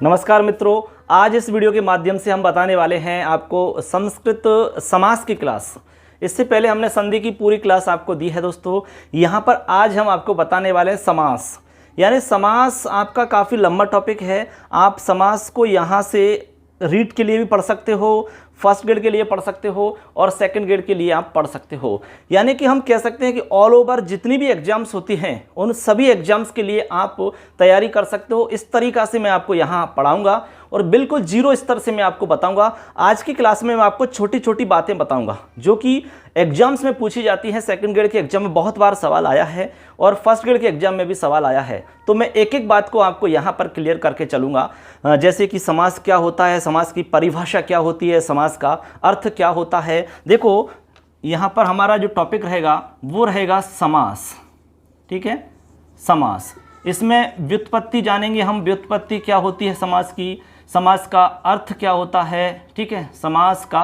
नमस्कार मित्रों, आज इस वीडियो के माध्यम से हम बताने वाले हैं आपको संस्कृत समास की क्लास। इससे पहले हमने संधि की पूरी क्लास आपको दी है दोस्तों। यहाँ पर आज हम आपको बताने वाले हैं समास। यानी समास आपका काफ़ी लंबा टॉपिक है। आप समास को यहाँ से रीड के लिए भी पढ़ सकते हो, फर्स्ट ग्रेड के लिए पढ़ सकते हो और सेकंड ग्रेड के लिए आप पढ़ सकते हो। यानी कि हम कह सकते हैं कि ऑल ओवर जितनी भी एग्जाम्स होती हैं उन सभी एग्जाम्स के लिए आप तैयारी कर सकते हो। इस तरीक़ा से मैं आपको यहाँ पढ़ाऊँगा और बिल्कुल जीरो स्तर से मैं आपको बताऊंगा। आज की क्लास में मैं आपको छोटी छोटी बातें बताऊंगा जो कि एग्जाम्स में पूछी जाती हैं। सेकंड ग्रेड के एग्जाम में बहुत बार सवाल आया है और फर्स्ट ग्रेड के एग्जाम में भी सवाल आया है। तो मैं एक एक बात को आपको यहाँ पर क्लियर करके चलूँगा। जैसे कि समास क्या होता है, समास की परिभाषा क्या होती है, समास का अर्थ क्या होता है। देखो यहाँ पर हमारा जो टॉपिक रहेगा वो रहेगा समास। ठीक है, समास। इसमें व्युत्पत्ति जानेंगे हम, व्युत्पत्ति क्या होती है समास की, समास का अर्थ क्या होता है। ठीक है, समास का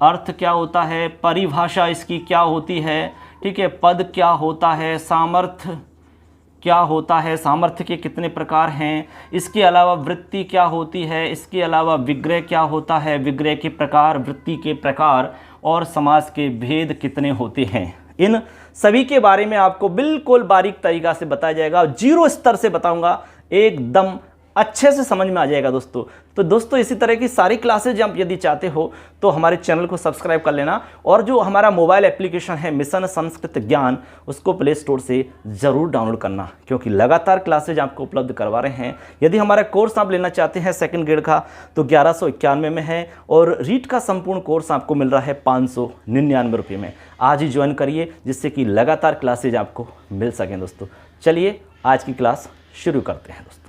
अर्थ क्या होता है, परिभाषा इसकी क्या होती है। ठीक है, पद क्या होता है, सामर्थ्य क्या होता है, सामर्थ्य के कितने प्रकार हैं। इसके अलावा वृत्ति क्या होती है, इसके अलावा विग्रह क्या होता है, विग्रह के प्रकार, वृत्ति के प्रकार और समास के भेद कितने होते हैं। इन सभी के बारे में आपको बिल्कुल बारीक तरीक़ा से बताया जाएगा। जीरो स्तर से बताऊंगा, एकदम अच्छे से समझ में आ जाएगा दोस्तों। तो दोस्तों इसी तरह की सारी क्लासेज आप यदि चाहते हो तो हमारे चैनल को सब्सक्राइब कर लेना और जो हमारा मोबाइल एप्लीकेशन है मिशन संस्कृत ज्ञान, उसको प्ले स्टोर से ज़रूर डाउनलोड करना, क्योंकि लगातार क्लासेज आपको उपलब्ध करवा रहे हैं। यदि हमारा कोर्स आप लेना चाहते हैं सेकंड ग्रेड का तो 1191 में है और रीट का संपूर्ण कोर्स आपको मिल रहा है 599 रुपये में। आज ही ज्वाइन करिए जिससे कि लगातार क्लासेज आपको मिल सकें दोस्तों। चलिए आज की क्लास शुरू करते हैं दोस्तों।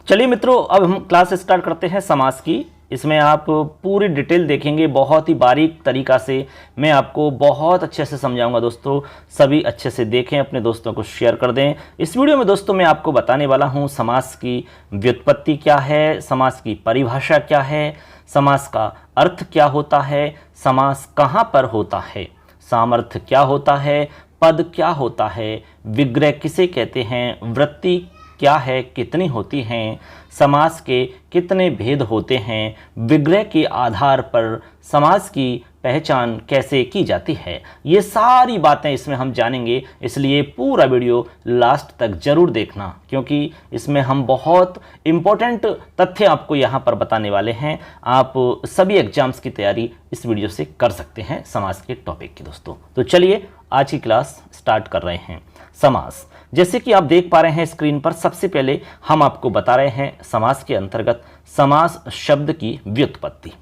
चलिए मित्रों, अब हम क्लास स्टार्ट करते हैं समास की। इसमें आप पूरी डिटेल देखेंगे, बहुत ही बारीक तरीक़ा से मैं आपको बहुत अच्छे से समझाऊंगा दोस्तों। सभी अच्छे से देखें, अपने दोस्तों को शेयर कर दें। इस वीडियो में दोस्तों मैं आपको बताने वाला हूं समास की व्युत्पत्ति क्या है, समास की परिभाषा क्या है, समास का अर्थ क्या होता है, समास कहाँ पर होता है, सामर्थ्य क्या होता है, पद क्या होता है, विग्रह किसे कहते हैं, वृत्ति क्या है, कितनी होती हैं, समास के कितने भेद होते हैं, विग्रह के आधार पर समास की पहचान कैसे की जाती है। ये सारी बातें इसमें हम जानेंगे, इसलिए पूरा वीडियो लास्ट तक जरूर देखना, क्योंकि इसमें हम बहुत इम्पोर्टेंट तथ्य आपको यहाँ पर बताने वाले हैं। आप सभी एग्जाम्स की तैयारी इस वीडियो से कर सकते हैं समास के टॉपिक की दोस्तों। तो चलिए आज की क्लास स्टार्ट कर रहे हैं। समास, जैसे कि आप देख पा रहे हैं स्क्रीन पर, सबसे पहले हम आपको बता रहे हैं समास के अंतर्गत समास शब्द की व्युत्पत्ति।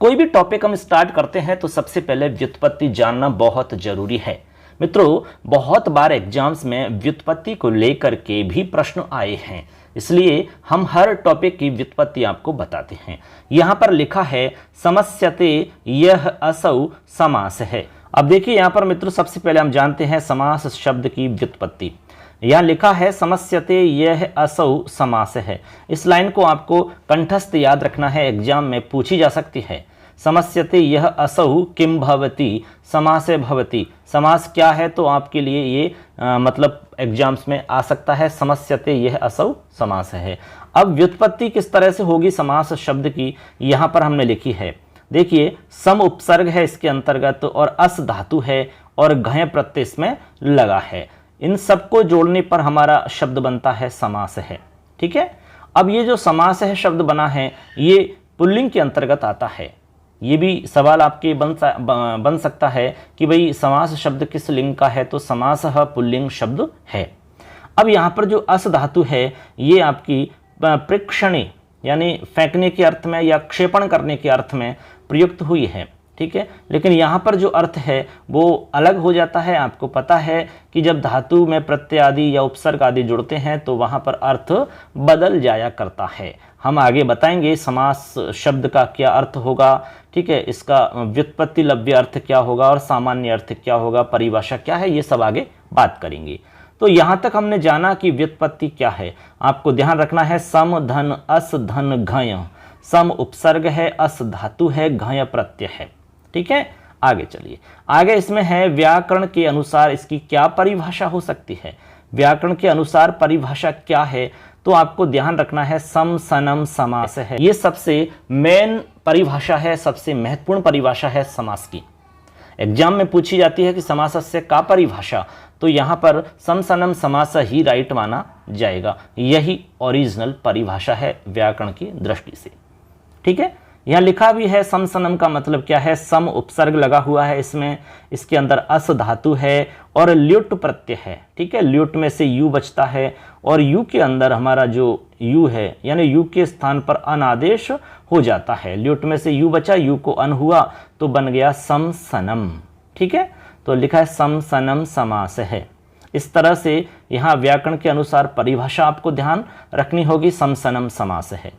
कोई भी टॉपिक हम स्टार्ट करते हैं तो सबसे पहले व्युत्पत्ति जानना बहुत जरूरी है मित्रों। बहुत बार एग्जाम्स में व्युत्पत्ति को लेकर के भी प्रश्न आए हैं, इसलिए हम हर टॉपिक की व्युत्पत्ति आपको बताते हैं। यहाँ पर लिखा है समस्यते यह असौ समास है। अब देखिए यहाँ पर मित्रों, सबसे पहले हम जानते हैं समास शब्द की व्युत्पत्ति। यहाँ लिखा है समस्यते यह असौ समास है। इस लाइन को आपको कंठस्थ याद रखना है, एग्जाम में पूछी जा सकती है। समस्यते यह असौ किम भवति समासे भवति, समास क्या है, तो आपके लिए ये मतलब एग्जाम्स में आ सकता है। समस्यते यह असौ समास है। अब व्युत्पत्ति किस तरह से होगी समास शब्द की, यहाँ पर हमने लिखी है। देखिए, सम उपसर्ग है इसके अंतर्गत और अस धातु है और घय प्रत्यय इसमें लगा है। इन सबको जोड़ने पर हमारा शब्द बनता है समास है। ठीक है, अब ये जो समास है शब्द बना है ये पुल्लिंग के अंतर्गत आता है। ये भी सवाल आपके बन सकता है कि भाई समास शब्द किस लिंग का है, तो समासः पुल्लिंग शब्द है। अब यहाँ पर जो अस धातु है ये आपकी प्रेक्षणे यानी फेंकने के अर्थ में या क्षेपण करने के अर्थ में प्रयुक्त हुई है। ठीक है, लेकिन यहाँ पर जो अर्थ है वो अलग हो जाता है। आपको पता है कि जब धातु में प्रत्यय आदि या उपसर्ग आदि जुड़ते हैं तो वहाँ पर अर्थ बदल जाया करता है। हम आगे बताएंगे समास शब्द का क्या अर्थ होगा। ठीक है, इसका व्युत्पत्ति लव्य अर्थ क्या होगा और सामान्य अर्थ क्या होगा, परिभाषा क्या है, ये सब आगे बात करेंगे। तो यहाँ तक हमने जाना कि व्युत्पत्ति क्या है। आपको ध्यान रखना है सम धन अस धन घय, सम उपसर्ग है, अस धातु है, घय प्रत्यय है। ठीक है, आगे चलिए। आगे इसमें है व्याकरण के अनुसार इसकी क्या परिभाषा हो सकती है। व्याकरण के अनुसार परिभाषा क्या है, तो आपको ध्यान रखना है सम सनम समास है। ये सबसे मेन परिभाषा है, सबसे महत्वपूर्ण परिभाषा है समास की। एग्जाम में पूछी जाती है कि समासस्य का परिभाषा, तो यहाँ पर सम सनम समास ही राइट माना जाएगा। यही ओरिजिनल परिभाषा है व्याकरण की दृष्टि से। ठीक है, यहाँ लिखा भी है सम सनम का मतलब क्या है। सम उपसर्ग लगा हुआ है इसमें, इसके अंदर अस धातु है और ल्युट प्रत्यय है। ठीक है, ल्युट में से यू बचता है और यू के अंदर हमारा जो यू है यानी यू के स्थान पर अन आदेश हो जाता है। ल्युट में से यू बचा, यू को अन हुआ तो बन गया सम सनम। ठीक है, तो लिखा है सम सनम समास है। इस तरह से यहाँ व्याकरण के अनुसार परिभाषा आपको ध्यान रखनी होगी, सम सनम समास है।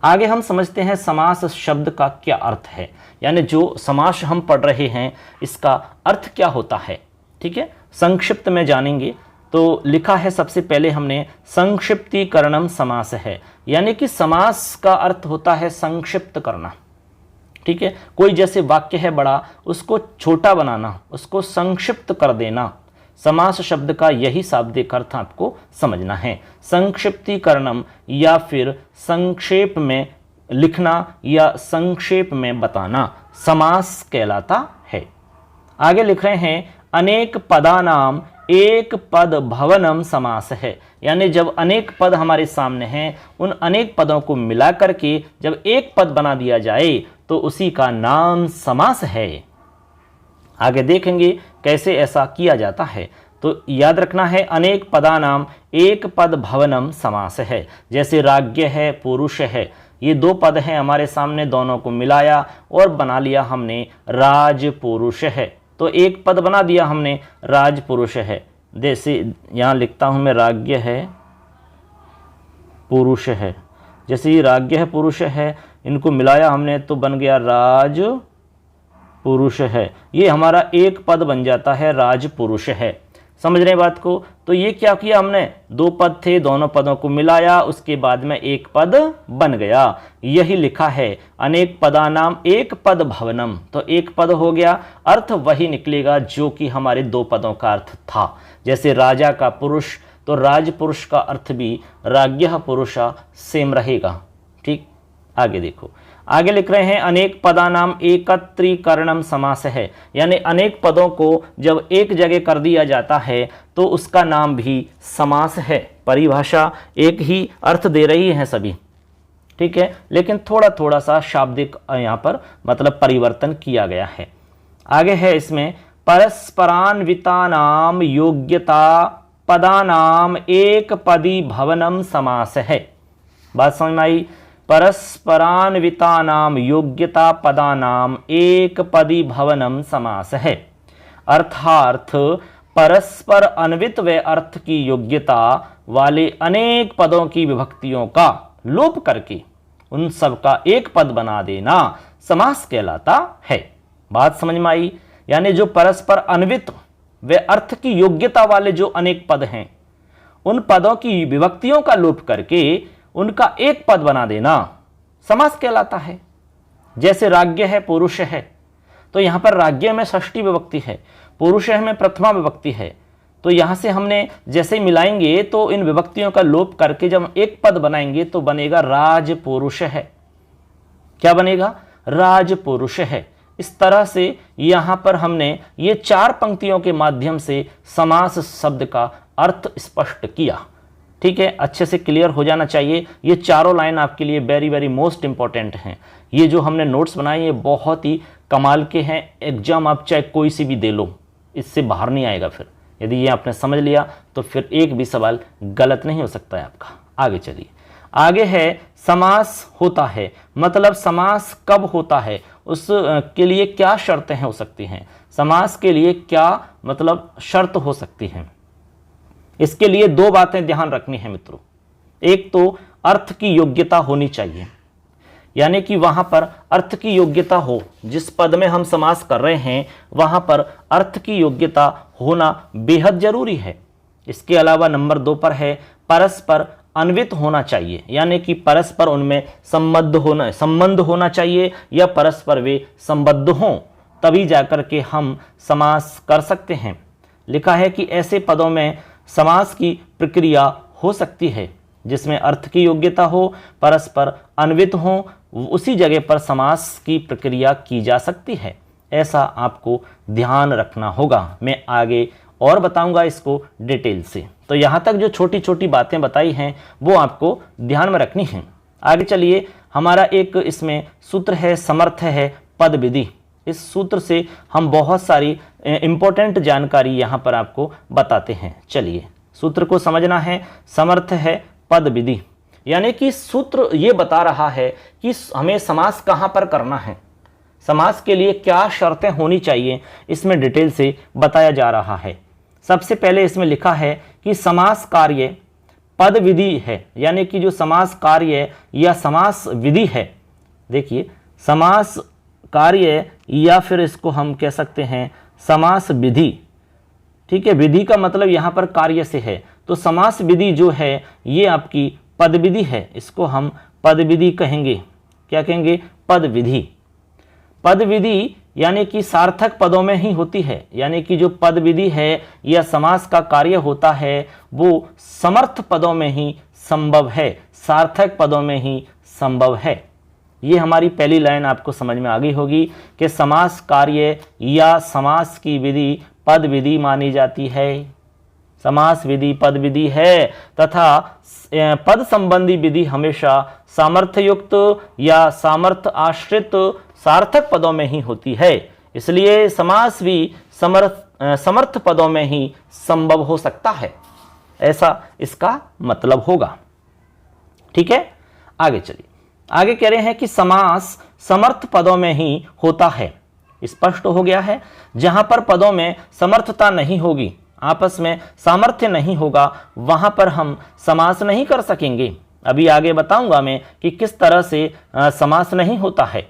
आगे हम समझते हैं समास शब्द का क्या अर्थ है, यानी जो समास हम पढ़ रहे हैं इसका अर्थ क्या होता है। ठीक है, संक्षिप्त में जानेंगे तो लिखा है सबसे पहले हमने संक्षिप्तीकरणम समास है, यानी कि समास का अर्थ होता है संक्षिप्त करना। ठीक है, कोई जैसे वाक्य है बड़ा, उसको छोटा बनाना, उसको संक्षिप्त कर देना। समास शब्द का यही शाब्दिक अर्थ आपको समझना है, संक्षिप्तीकरणम या फिर संक्षेप में लिखना या संक्षेप में बताना समास कहलाता है। आगे लिख रहे हैं अनेक पदानाम एक पद भवनम समास है, यानी जब अनेक पद हमारे सामने हैं उन अनेक पदों को मिला करके जब एक पद बना दिया जाए तो उसी का नाम समास है। आगे देखेंगे कैसे ऐसा किया जाता है। तो याद रखना है अनेक पदानाम एक पद भवनम समास है। जैसे राज्ञ है, पुरुष है, ये दो पद हैं हमारे सामने, दोनों को मिलाया और बना लिया हमने राज पुरुष है। तो एक पद बना दिया हमने राज पुरुष है। जैसे यहाँ लिखता हूँ मैं राज्ञ है पुरुष है, जैसे ये राज्ञ है पुरुष है, इनको मिलाया हमने तो बन गया राज पुरुष है। ये हमारा एक पद बन जाता है राज पुरुष है। समझ रहे हैं बात को। तो ये क्या किया हमने, दो पद थे, दोनों पदों को मिलाया, उसके बाद में एक पद बन गया। यही लिखा है अनेक पदानाम एक पद भवनम, तो एक पद हो गया, अर्थ वही निकलेगा जो कि हमारे दो पदों का अर्थ था। जैसे राजा का पुरुष, तो राज पुरुष का अर्थ भी राज्ञः पुरुषा सेम रहेगा। ठीक, आगे देखो, आगे लिख रहे हैं अनेक पदानाम एकत्रीकरणम समास है, यानी अनेक पदों को जब एक जगह कर दिया जाता है तो उसका नाम भी समास है। परिभाषा एक ही अर्थ दे रही है सभी। ठीक है, लेकिन थोड़ा थोड़ा सा शाब्दिक यहाँ पर मतलब परिवर्तन किया गया है। आगे है इसमें परस्परान्वितानाम योग्यता पदानाम एक पदी भवनम समास है। बात समझ में आई। परस्परान्वितानाम योग्यता पदानाम एक पदी भवनम समास है, अर्थात परस्पर अन्वित व अर्थ की योग्यता वाले अनेक पदों की विभक्तियों का लोप करके उन सब का एक पद बना देना समास कहलाता है। बात समझ में आई। यानी जो परस्पर अन्वित व अर्थ की योग्यता वाले जो अनेक पद हैं उन पदों की विभक्तियों का लोप करके उनका एक पद बना देना समास कहलाता है। जैसे राज्ञ है पुरुष है, तो यहां पर राज्ञ में षष्ठी विभक्ति है, पुरुष में प्रथमा विभक्ति है। तो यहां से हमने जैसे मिलाएंगे तो इन विभक्तियों का लोप करके जब एक पद बनाएंगे तो बनेगा राज पुरुष है। क्या बनेगा, राज पुरुष है। इस तरह से यहां पर हमने ये चार पंक्तियों के माध्यम से समास शब्द का अर्थ स्पष्ट किया। ठीक है, अच्छे से क्लियर हो जाना चाहिए। ये चारों लाइन आपके लिए वेरी वेरी मोस्ट इंपॉर्टेंट हैं। ये जो हमने नोट्स बनाए ये बहुत ही कमाल के हैं। एग्जाम आप चाहे कोई सी भी दे लो, इससे बाहर नहीं आएगा। फिर यदि ये आपने समझ लिया तो फिर एक भी सवाल गलत नहीं हो सकता है आपका। आगे चलिए, आगे है समास होता है, मतलब समास कब होता है, उसके लिए क्या शर्तें हो सकती हैं, समास के लिए क्या मतलब शर्त हो सकती हैं। इसके लिए दो बातें ध्यान रखनी है मित्रों। एक तो अर्थ की योग्यता होनी चाहिए, यानी कि वहां पर अर्थ की योग्यता हो। जिस पद में हम समास कर रहे हैं वहां पर अर्थ की योग्यता होना बेहद जरूरी है। इसके अलावा नंबर 2 पर है परस्पर अन्वित होना चाहिए, यानी कि परस्पर उनमें संबंध होना चाहिए या परस्पर वे संबद्ध हों, तभी जाकर के हम समास कर सकते हैं। लिखा है कि ऐसे पदों में समास की प्रक्रिया हो सकती है, जिसमें अर्थ की योग्यता हो, परस्पर अन्वित हो, उसी जगह पर समास की प्रक्रिया की जा सकती है। ऐसा आपको ध्यान रखना होगा। मैं आगे और बताऊंगा इसको डिटेल से। तो यहाँ तक जो छोटी छोटी बातें बताई हैं वो आपको ध्यान में रखनी हैं। आगे चलिए, हमारा एक इसमें सूत्र है, समर्थ है पद विधि। इस सूत्र से हम बहुत सारी इंपॉर्टेंट जानकारी यहाँ पर आपको बताते हैं। चलिए, सूत्र को समझना है। समर्थ है पद विधि, यानी कि सूत्र ये बता रहा है कि हमें समास कहाँ पर करना है, समास के लिए क्या शर्तें होनी चाहिए, इसमें डिटेल से बताया जा रहा है। सबसे पहले इसमें लिखा है कि समास कार्य पद विधि है, यानी कि जो समास कार्य या समास विधि है, देखिए समास कार्य या फिर इसको हम कह सकते हैं समास विधि। ठीक है, विधि का मतलब यहाँ पर कार्य से है, तो समास विधि जो है ये आपकी पद विधि है। इसको हम पद विधि कहेंगे। क्या कहेंगे? पद विधि। पद विधि यानी कि सार्थक पदों में ही होती है, यानी कि जो पद विधि है या समास का कार्य होता है वो समर्थ पदों में ही संभव है, सार्थक पदों में ही संभव है। ये हमारी पहली लाइन आपको समझ में आ गई होगी कि समास कार्य या समास की विधि पद विधि मानी जाती है। समास विधि पद विधि है तथा पद संबंधी विधि हमेशा सामर्थ्ययुक्त या सामर्थ्य आश्रित सार्थक पदों में ही होती है। इसलिए समास भी समर्थ पदों में ही संभव हो सकता है, ऐसा इसका मतलब होगा। ठीक है, आगे चलिए। आगे कह रहे हैं कि समास समर्थ पदों में ही होता है। स्पष्ट हो गया है। जहां पर पदों में समर्थता नहीं होगी, आपस में सामर्थ्य नहीं होगा, वहां पर हम समास नहीं कर सकेंगे। अभी आगे बताऊंगा मैं कि किस तरह से समास नहीं होता है।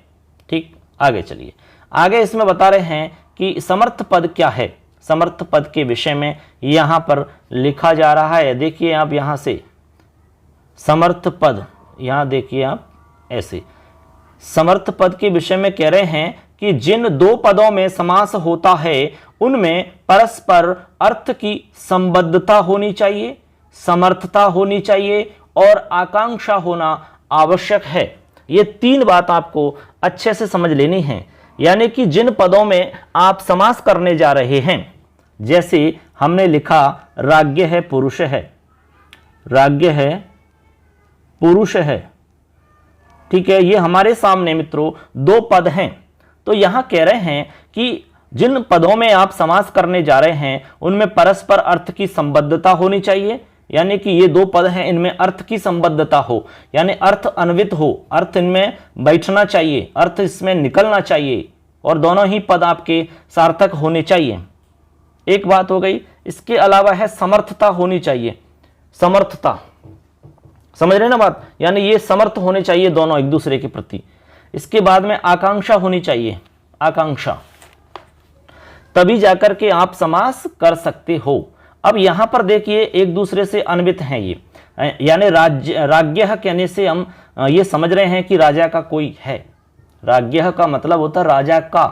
ठीक, आगे चलिए। आगे इसमें बता रहे हैं कि समर्थ पद क्या है। समर्थ पद के विषय में यहां पर लिखा जा रहा है। देखिए आप यहां से समर्थ पद, यहां देखिए आप ऐसे समर्थ पद के विषय में कह रहे हैं कि जिन दो पदों में समास होता है उनमें परस्पर अर्थ की संबद्धता होनी चाहिए, समर्थता होनी चाहिए और आकांक्षा होना आवश्यक है। ये तीन बात आपको अच्छे से समझ लेनी है। यानी कि जिन पदों में आप समास करने जा रहे हैं, जैसे हमने लिखा राज्ञ है पुरुष है, राज्ञ है पुरुष है। ठीक है, ये हमारे सामने मित्रों दो पद हैं। तो यहां कह रहे हैं कि जिन पदों में आप समास करने जा रहे हैं उनमें परस्पर अर्थ की संबद्धता होनी चाहिए। यानी कि ये दो पद हैं, इनमें अर्थ की संबद्धता हो, यानी अर्थ अन्वित हो, अर्थ इनमें बैठना चाहिए, अर्थ इसमें निकलना चाहिए और दोनों ही पद आपके सार्थक होने चाहिए। एक बात हो गई। इसके अलावा है समर्थता होनी चाहिए। समर्थता, समझ रहे ना बात, यानी ये समर्थ होने चाहिए दोनों एक दूसरे के प्रति। इसके बाद में आकांक्षा होनी चाहिए, आकांक्षा, तभी जाकर के आप समास कर सकते हो। अब यहां पर देखिए एक दूसरे से अन्वित हैं ये, यानी राज्ञः कहने से हम ये समझ रहे हैं कि राजा का कोई है। राज्ञः का मतलब होता है राजा का।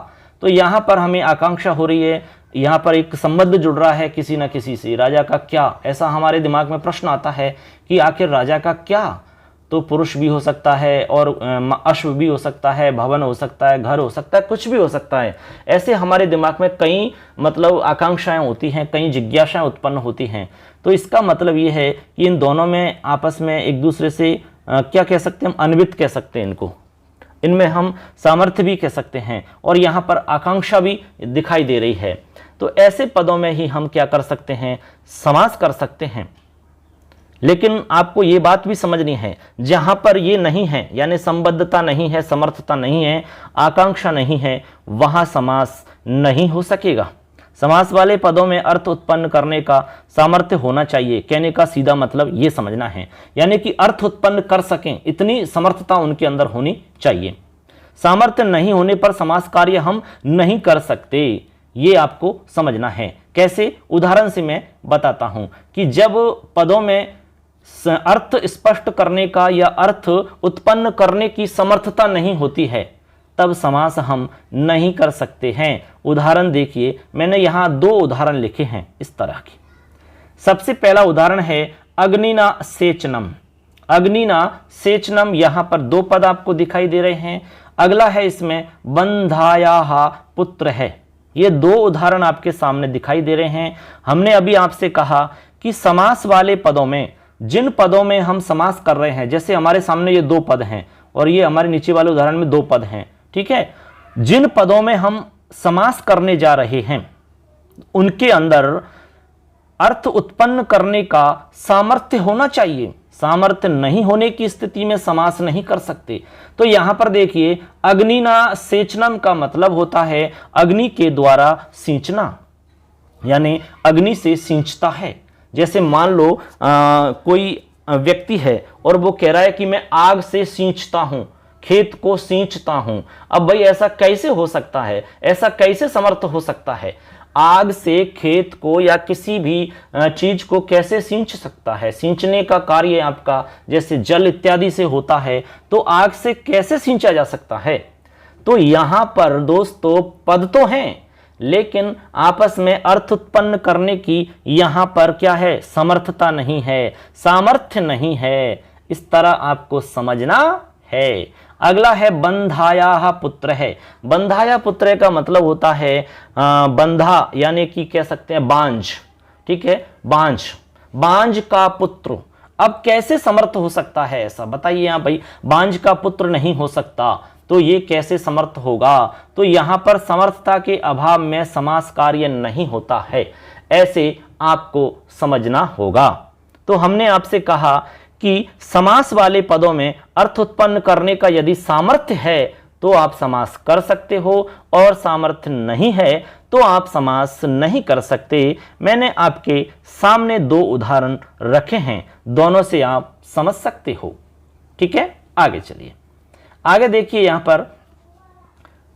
तो यहां पर हमें आकांक्षा हो रही है, यहां पर एक संबंध जुड़ रहा है किसी न किसी से। राजा का क्या, ऐसा हमारे दिमाग में प्रश्न आता है कि आखिर राजा का क्या। तो पुरुष भी हो सकता है और अश्व भी हो सकता है, भवन हो सकता है, घर हो सकता है, कुछ भी हो सकता है। ऐसे हमारे दिमाग में कई मतलब आकांक्षाएं होती हैं, कई जिज्ञासाएं उत्पन्न होती हैं। तो इसका मतलब ये है कि इन दोनों में आपस में एक दूसरे से क्या कह सकते हैं, हम अन्वित कह सकते हैं इनको। इनमें हम सामर्थ्य भी कह सकते हैं और यहाँ पर आकांक्षा भी दिखाई दे रही है। तो ऐसे पदों में ही हम क्या कर सकते हैं, समास कर सकते हैं। लेकिन आपको ये बात भी समझनी है, जहां पर ये नहीं है, यानी संबद्धता नहीं है, समर्थता नहीं है, आकांक्षा नहीं है, वहां समास नहीं हो सकेगा। समास वाले पदों में अर्थ उत्पन्न करने का सामर्थ्य होना चाहिए। कहने का सीधा मतलब ये समझना है, यानी कि अर्थ उत्पन्न कर सकें इतनी समर्थता उनके अंदर होनी चाहिए। सामर्थ्य नहीं होने पर समास कार्य हम नहीं कर सकते, ये आपको समझना है। कैसे? उदाहरण से मैं बताता हूं कि जब पदों में अर्थ स्पष्ट करने का या अर्थ उत्पन्न करने की समर्थता नहीं होती है तब समास हम नहीं कर सकते हैं। उदाहरण देखिए, मैंने यहां दो उदाहरण लिखे हैं इस तरह के। सबसे पहला उदाहरण है अग्निना सेचनम। अग्निना सेचनम, यहां पर दो पद आपको दिखाई दे रहे हैं। अगला है इसमें बंधायाः पुत्र है। ये दो उदाहरण आपके सामने दिखाई दे रहे हैं। हमने अभी आपसे कहा कि समास वाले पदों में, जिन पदों में हम समास कर रहे हैं, जैसे हमारे सामने ये दो पद हैं और ये हमारे नीचे वाले उदाहरण में दो पद हैं, ठीक है। जिन पदों में हम समास करने जा रहे हैं उनके अंदर अर्थ उत्पन्न करने का सामर्थ्य होना चाहिए। सामर्थ्य नहीं होने की स्थिति में समास नहीं कर सकते। तो यहां पर देखिए, अग्निना सेचनम का मतलब होता है अग्नि के द्वारा सींचना, यानी अग्नि से सींचता है। जैसे मान लो कोई व्यक्ति है और वो कह रहा है कि मैं आग से सींचता हूं, खेत को सींचता हूं। अब भाई ऐसा कैसे हो सकता है, ऐसा कैसे समर्थ हो सकता है? आग से खेत को या किसी भी चीज को कैसे सींच सकता है? सींचने का कार्य आपका जैसे जल इत्यादि से होता है, तो आग से कैसे सींचा जा सकता है? तो यहां पर दोस्तों पद तो हैं, लेकिन आपस में अर्थ उत्पन्न करने की यहां पर क्या है? समर्थता नहीं है, सामर्थ्य नहीं है। इस तरह आपको समझना है। अगला है बंधायाः पुत्र है। बंधाया पुत्र का मतलब होता है बंधा, यानी कि कह सकते हैं बांझ, ठीक है, बांझ, बांझ का पुत्र। अब कैसे समर्थ हो सकता है ऐसा बताइए आप भाई? बांझ का पुत्र नहीं हो सकता, तो ये कैसे समर्थ होगा? तो यहां पर समर्थता के अभाव में समास कार्य नहीं होता है, ऐसे आपको समझना होगा। तो हमने आपसे कहा कि समास वाले पदों में अर्थ उत्पन्न करने का यदि सामर्थ्य है तो आप समास कर सकते हो, और सामर्थ्य नहीं है तो आप समास नहीं कर सकते। मैंने आपके सामने दो उदाहरण रखे हैं, दोनों से आप समझ सकते हो, ठीक है। आगे चलिए, आगे देखिए, यहां पर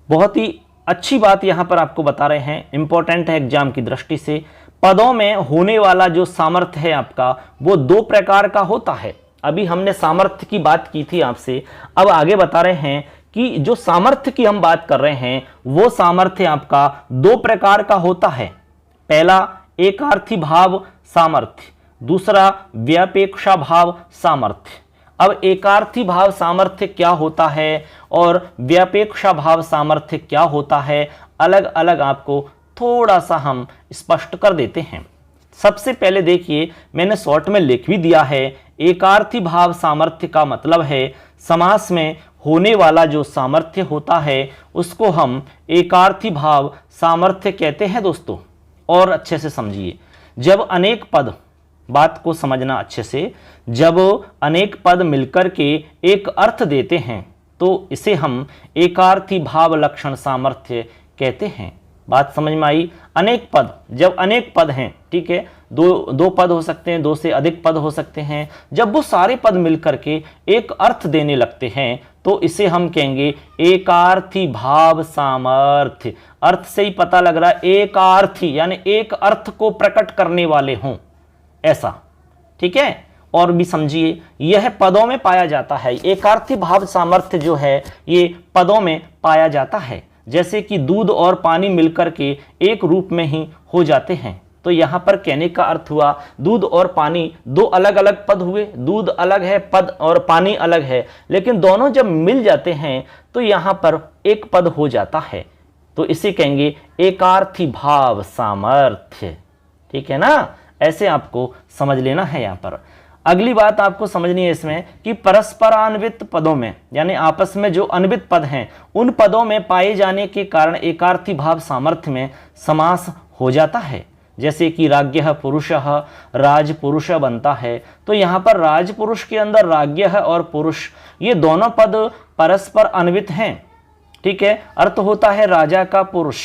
बहुत ही अच्छी बात यहां पर आपको बता रहे हैं, इंपॉर्टेंट है एग्जाम की दृष्टि से। पदों में होने वाला जो सामर्थ्य है आपका, वो दो प्रकार का होता है। अभी हमने सामर्थ्य की बात की थी आपसे, अब आगे बता रहे हैं कि जो सामर्थ्य की हम बात कर रहे हैं वो सामर्थ्य आपका दो प्रकार का होता है। पहला एकार्थी भाव सामर्थ्य, दूसरा व्यापेक्षा भाव सामर्थ्य। अब एकार्थी भाव सामर्थ्य क्या होता है और व्यापेक्षा भाव सामर्थ्य क्या होता है, अलग अलग आपको थोड़ा सा हम स्पष्ट कर देते हैं। सबसे पहले देखिए, मैंने शॉर्ट में लिख भी दिया है, एकार्थी भाव सामर्थ्य का मतलब है समास में होने वाला जो सामर्थ्य होता है उसको हम एकार्थी भाव सामर्थ्य कहते हैं दोस्तों। और अच्छे से समझिए, जब अनेक पद, बात को समझना अच्छे से, जब अनेक पद मिलकर के एक अर्थ देते हैं तो इसे हम एकार्थी भाव लक्षण सामर्थ्य कहते हैं। बात समझ में आई? अनेक पद, जब अनेक पद हैं, ठीक है, दो पद हो सकते हैं, दो से अधिक पद हो सकते हैं, जब वो सारे पद मिलकर के एक अर्थ देने लगते हैं तो इसे हम कहेंगे एकार्थी भाव सामर्थ्य। अर्थ से ही पता लग रहा है, एकार्थी यानी एक अर्थ को प्रकट करने वाले हों, ऐसा, ठीक है। और भी समझिए, यह पदों में पाया जाता है। एकार्थी भाव सामर्थ्य जो है ये पदों में पाया जाता है। जैसे कि दूध और पानी मिलकर के एक रूप में ही हो जाते हैं, तो यहां पर कहने का अर्थ हुआ दूध और पानी दो अलग अलग पद हुए। दूध अलग है पद और पानी अलग है, लेकिन दोनों जब मिल जाते हैं तो यहां पर एक पद हो जाता है, तो इसे कहेंगे एकार्थी भाव सामर्थ्य, ठीक है ना। ऐसे आपको समझ लेना है। यहां पर अगली बात आपको समझनी है इसमें कि परस्परान्वित पदों में, यानी आपस में जो अन्वित पद हैं, उन पदों में पाए जाने के कारण एकार्थी भाव सामर्थ्य में समास हो जाता है। जैसे कि राज्ञः पुरुषः राजपुरुष बनता है, तो यहाँ पर राजपुरुष के अंदर राज्ञः और पुरुष ये दोनों पद परस्पर अन्वित हैं, ठीक है। अर्थ होता है राजा का पुरुष,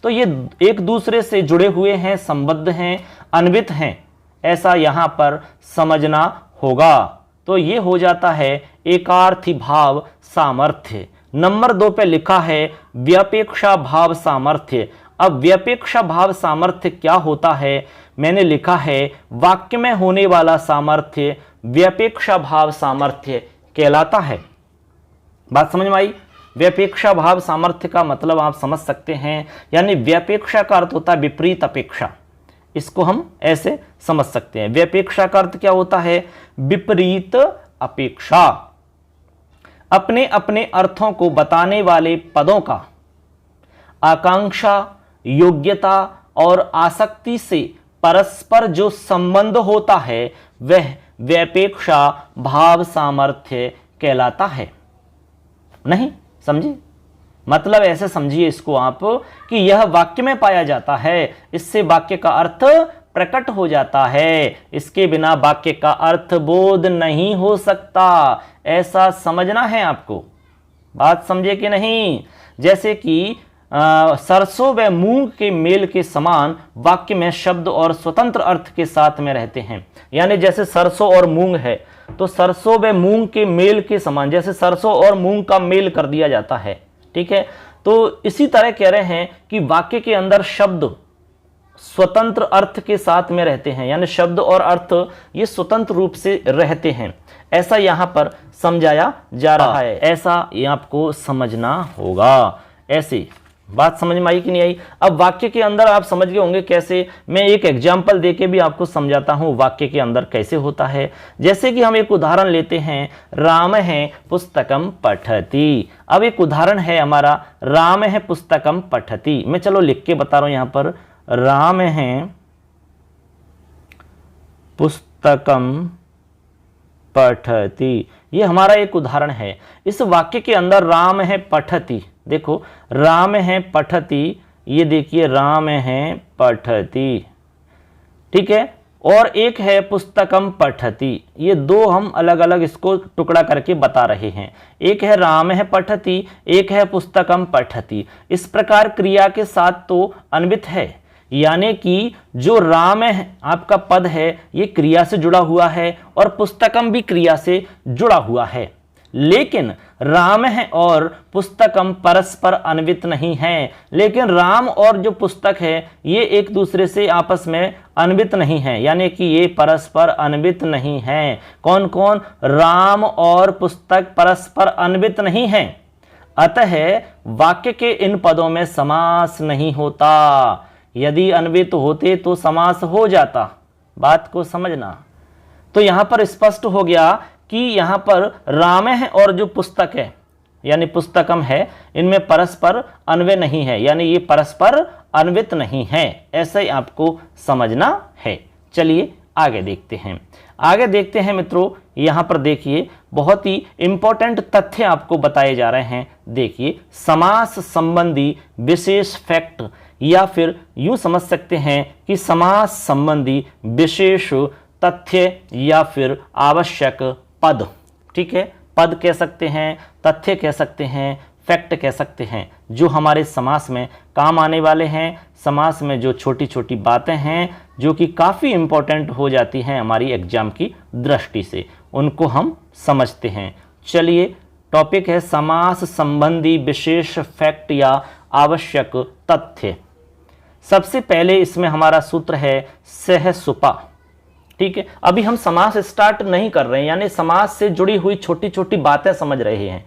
तो ये एक दूसरे से जुड़े हुए हैं, संबद्ध हैं, अन्वित हैं, ऐसा यहां पर समझना होगा। तो ये हो जाता है एकार्थी भाव सामर्थ्य। नंबर 2 पे लिखा है व्यापेक्षा भाव सामर्थ्य। अब व्यापेक्षा भाव सामर्थ्य क्या होता है? मैंने लिखा है वाक्य में होने वाला सामर्थ्य व्यापेक्षा भाव सामर्थ्य कहलाता है। बात समझ में आई? व्यापेक्षा भाव सामर्थ्य का मतलब आप समझ सकते हैं, यानी व्यापेक्षा का अर्थ होता है विपरीत अपेक्षा। इसको हम ऐसे समझ सकते हैं। व्यपेक्षा का अर्थ क्या होता है? विपरीत अपेक्षा। अपने अपने अर्थों को बताने वाले पदों का आकांक्षा, योग्यता और आसक्ति से परस्पर जो संबंध होता है वह व्यपेक्षा भाव सामर्थ्य कहलाता है। नहीं समझे? मतलब ऐसे समझिए इसको आप कि यह वाक्य में पाया जाता है, इससे वाक्य का अर्थ प्रकट हो जाता है, इसके बिना वाक्य का अर्थ बोध नहीं हो सकता। ऐसा समझना है आपको। बात समझे कि नहीं? जैसे कि सरसों व मूंग के मेल के समान वाक्य में शब्द और स्वतंत्र अर्थ के साथ में रहते हैं। यानी जैसे सरसों और मूंग है तो सरसों व मूंग के मेल के समान, जैसे सरसों और मूंग का मेल कर दिया जाता है, ठीक है। तो इसी तरह कह रहे हैं कि वाक्य के अंदर शब्द स्वतंत्र अर्थ के साथ में रहते हैं, यानी शब्द और अर्थ ये स्वतंत्र रूप से रहते हैं, ऐसा यहां पर समझाया जा रहा है। ऐसा ये आपको समझना होगा। ऐसे बात समझ में आई कि नहीं आई? अब वाक्य के अंदर आप समझ गए होंगे कैसे। मैं एक एग्जाम्पल देके भी आपको समझाता हूं वाक्य के अंदर कैसे होता है। जैसे कि हम एक उदाहरण लेते हैं, राम है पुस्तकम पठति। अब एक उदाहरण है हमारा, राम है पुस्तकम पठति। मैं चलो लिख के बता रहा हूं यहां पर, राम है पुस्तकम पठति। ये हमारा एक उदाहरण है। इस वाक्य के अंदर राम है पठति, देखो राम है पठति, ये देखिए राम है पठति, ठीक है। और एक है पुस्तकम पठति, ये दो हम अलग अलग इसको टुकड़ा करके बता रहे हैं। एक है राम है पठति, एक है पुस्तकम पठति। इस प्रकार क्रिया के साथ तो अन्वित है, यानी कि जो राम है आपका पद है ये क्रिया से जुड़ा हुआ है और पुस्तकम भी क्रिया से जुड़ा हुआ है। लेकिन राम है और पुस्तकम परस्पर अन्वित नहीं है। लेकिन राम और जो पुस्तक है ये एक दूसरे से आपस में अन्वित नहीं है, यानी कि ये परस्पर अन्वित नहीं है। कौन कौन? राम और पुस्तक परस्पर अन्वित नहीं है। अतः वाक्य के इन पदों में समास नहीं होता। यदि अन्वित होते तो समास हो जाता। बात को समझना। तो यहां पर स्पष्ट हो गया कि यहां पर राम है और जो पुस्तक है यानी पुस्तकम है, इनमें परस्पर अन्वय नहीं है, यानी ये परस्पर अन्वित नहीं है। ऐसे ही आपको समझना है। चलिए आगे देखते हैं। आगे देखते हैं मित्रों, यहां पर देखिए बहुत ही इंपॉर्टेंट तथ्य आपको बताए जा रहे हैं। देखिए, समास संबंधी विशेष फैक्ट, या फिर यूं समझ सकते हैं कि समास संबंधी विशेष तथ्य या फिर आवश्यक पद, ठीक है। पद कह सकते हैं, तथ्य कह सकते हैं, फैक्ट कह सकते हैं, जो हमारे समास में काम आने वाले हैं। समास में जो छोटी छोटी बातें हैं जो कि काफ़ी इंपॉर्टेंट हो जाती हैं हमारी एग्जाम की दृष्टि से, उनको हम समझते हैं। चलिए, टॉपिक है समास संबंधी विशेष फैक्ट या आवश्यक तथ्य। सबसे पहले इसमें हमारा सूत्र है सहसुपा, ठीक है। अभी हम समास स्टार्ट नहीं कर रहे हैं, यानी समास से जुड़ी हुई छोटी छोटी बातें समझ रहे हैं।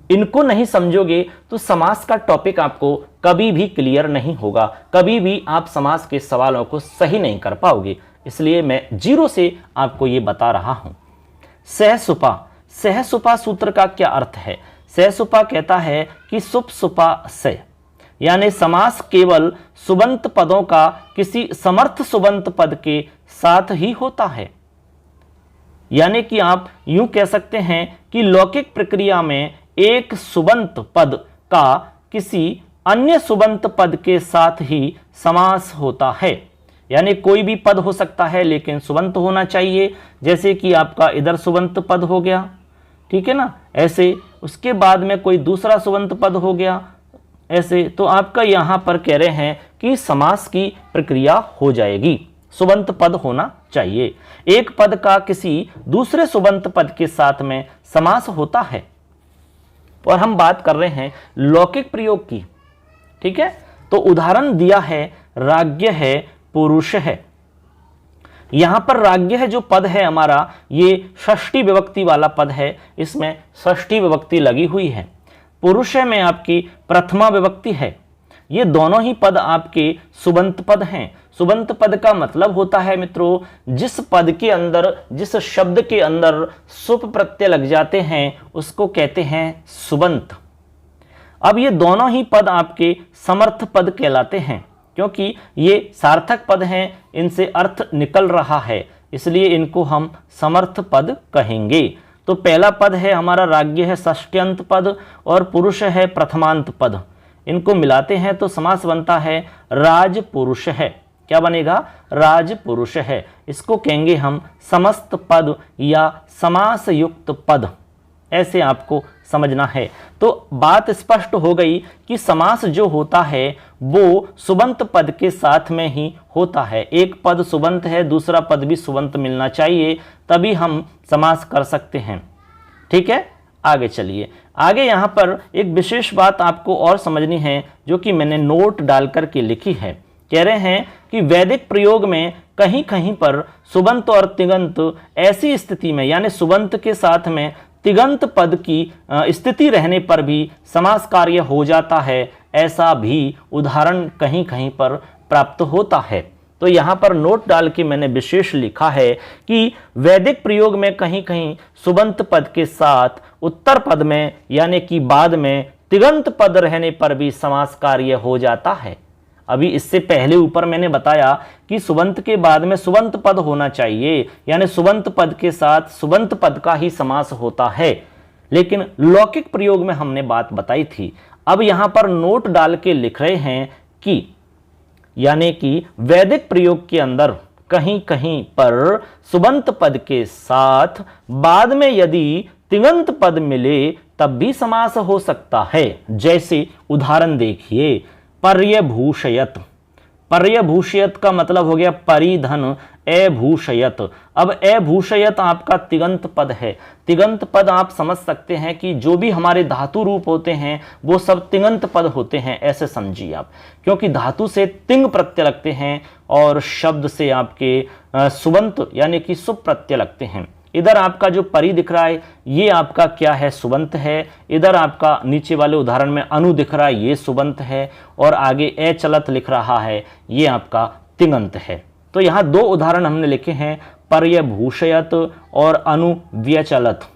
इनको नहीं समझोगे तो समास का टॉपिक आपको कभी भी क्लियर नहीं होगा, कभी भी आप समास के सवालों को सही नहीं कर पाओगे। इसलिए मैं जीरो से आपको ये बता रहा हूं। सहसुपा, सहसुपा सूत्र का क्या अर्थ है? सहसुपा कहता है कि सुप सुपा से, यानी समास केवल सुबंत पदों का किसी समर्थ सुबंत पद के साथ ही होता है। यानी कि आप यूं कह सकते हैं कि लौकिक प्रक्रिया में एक सुबंत पद का किसी अन्य सुबंत पद के साथ ही समास होता है। यानी कोई भी पद हो सकता है लेकिन सुबंत होना चाहिए। जैसे कि आपका इधर सुबंत पद हो गया, ठीक है ना, ऐसे उसके बाद में कोई दूसरा सुबंत पद हो गया, ऐसे। तो आपका यहां पर कह रहे हैं कि समास की प्रक्रिया हो जाएगी, सुबंत पद होना चाहिए। एक पद का किसी दूसरे सुबंत पद के साथ में समास होता है। और हम बात कर रहे हैं लौकिक प्रयोग की, ठीक है। तो उदाहरण दिया है, राज्ञ है, पुरुष है। यहां पर राज्ञ है जो पद है हमारा, ये षष्ठी विभक्ति वाला पद है, इसमें षष्ठी विभक्ति लगी हुई है। पुरुष में आपकी प्रथमा विभक्ति है। ये दोनों ही पद आपके सुबंत पद हैं। सुबंत पद का मतलब होता है मित्रों, जिस पद के अंदर, जिस शब्द के अंदर सुप प्रत्यय लग जाते हैं उसको कहते हैं सुबंत। अब ये दोनों ही पद आपके समर्थ पद कहलाते हैं, क्योंकि ये सार्थक पद हैं, इनसे अर्थ निकल रहा है, इसलिए इनको हम समर्थ पद कहेंगे। तो पहला पद है हमारा राज्य है षष्ट्यंत पद और पुरुष है प्रथमांत पद। इनको मिलाते हैं तो समास बनता है राजपुरुष है। क्या बनेगा? राजपुरुष है। इसको कहेंगे हम समस्त पद या समास युक्त पद, ऐसे आपको समझना है। तो बात स्पष्ट हो गई कि समास जो होता है वो सुबंत पद के साथ में ही होता है। एक पद सुबंत है, दूसरा पद भी सुबंत मिलना चाहिए, तभी हम समास कर सकते हैं। ठीक है, आगे चलिए। आगे यहाँ पर एक विशेष बात आपको और समझनी है, जो कि मैंने नोट डाल करके लिखी है। कह रहे हैं कि वैदिक प्रयोग में कहीं कहीं पर सुबंत और तिगंत ऐसी स्थिति में, यानी सुबंत के साथ में तिगंत पद की स्थिति रहने पर भी समास कार्य हो जाता है, ऐसा भी उदाहरण कहीं कहीं पर प्राप्त होता है। तो यहाँ पर नोट डाल के मैंने विशेष लिखा है कि वैदिक प्रयोग में कहीं कहीं सुबंत पद के साथ उत्तर पद में, यानी कि बाद में तिगंत पद रहने पर भी समास कार्य हो जाता है। अभी इससे पहले ऊपर मैंने बताया कि सुबंत के बाद में सुबंत पद होना चाहिए, यानी सुबंत पद के साथ सुबंत पद का ही समास होता है, लेकिन लौकिक प्रयोग में हमने बात बताई थी। अब यहां पर नोट डाल के लिख रहे हैं कि यानी कि वैदिक प्रयोग के अंदर कहीं कहीं पर सुबंत पद के साथ बाद में यदि तिगंत पद मिले तब भी समास हो सकता है। जैसे उदाहरण देखिए, पर्यभूषयत। पर्यभूषयत का मतलब हो गया परिधन, अभूषयत। अब अभूषयत आपका तिगंत पद है। तिगंत पद आप समझ सकते हैं कि जो भी हमारे धातु रूप होते हैं वो सब तिगंत पद होते हैं, ऐसे समझिए आप, क्योंकि धातु से तिंग प्रत्यय लगते हैं और शब्द से आपके सुबंत यानी कि सुप प्रत्यय लगते हैं। इधर आपका जो परि दिख रहा है ये आपका क्या है? सुबंत है। इधर आपका नीचे वाले उदाहरण में अनु दिख रहा है, ये सुबंत है, और आगे ए चलत लिख रहा है, ये आपका तिङंत है। तो यहाँ दो उदाहरण हमने लिखे हैं, पर्यभूषयत और अनुव्यचलत।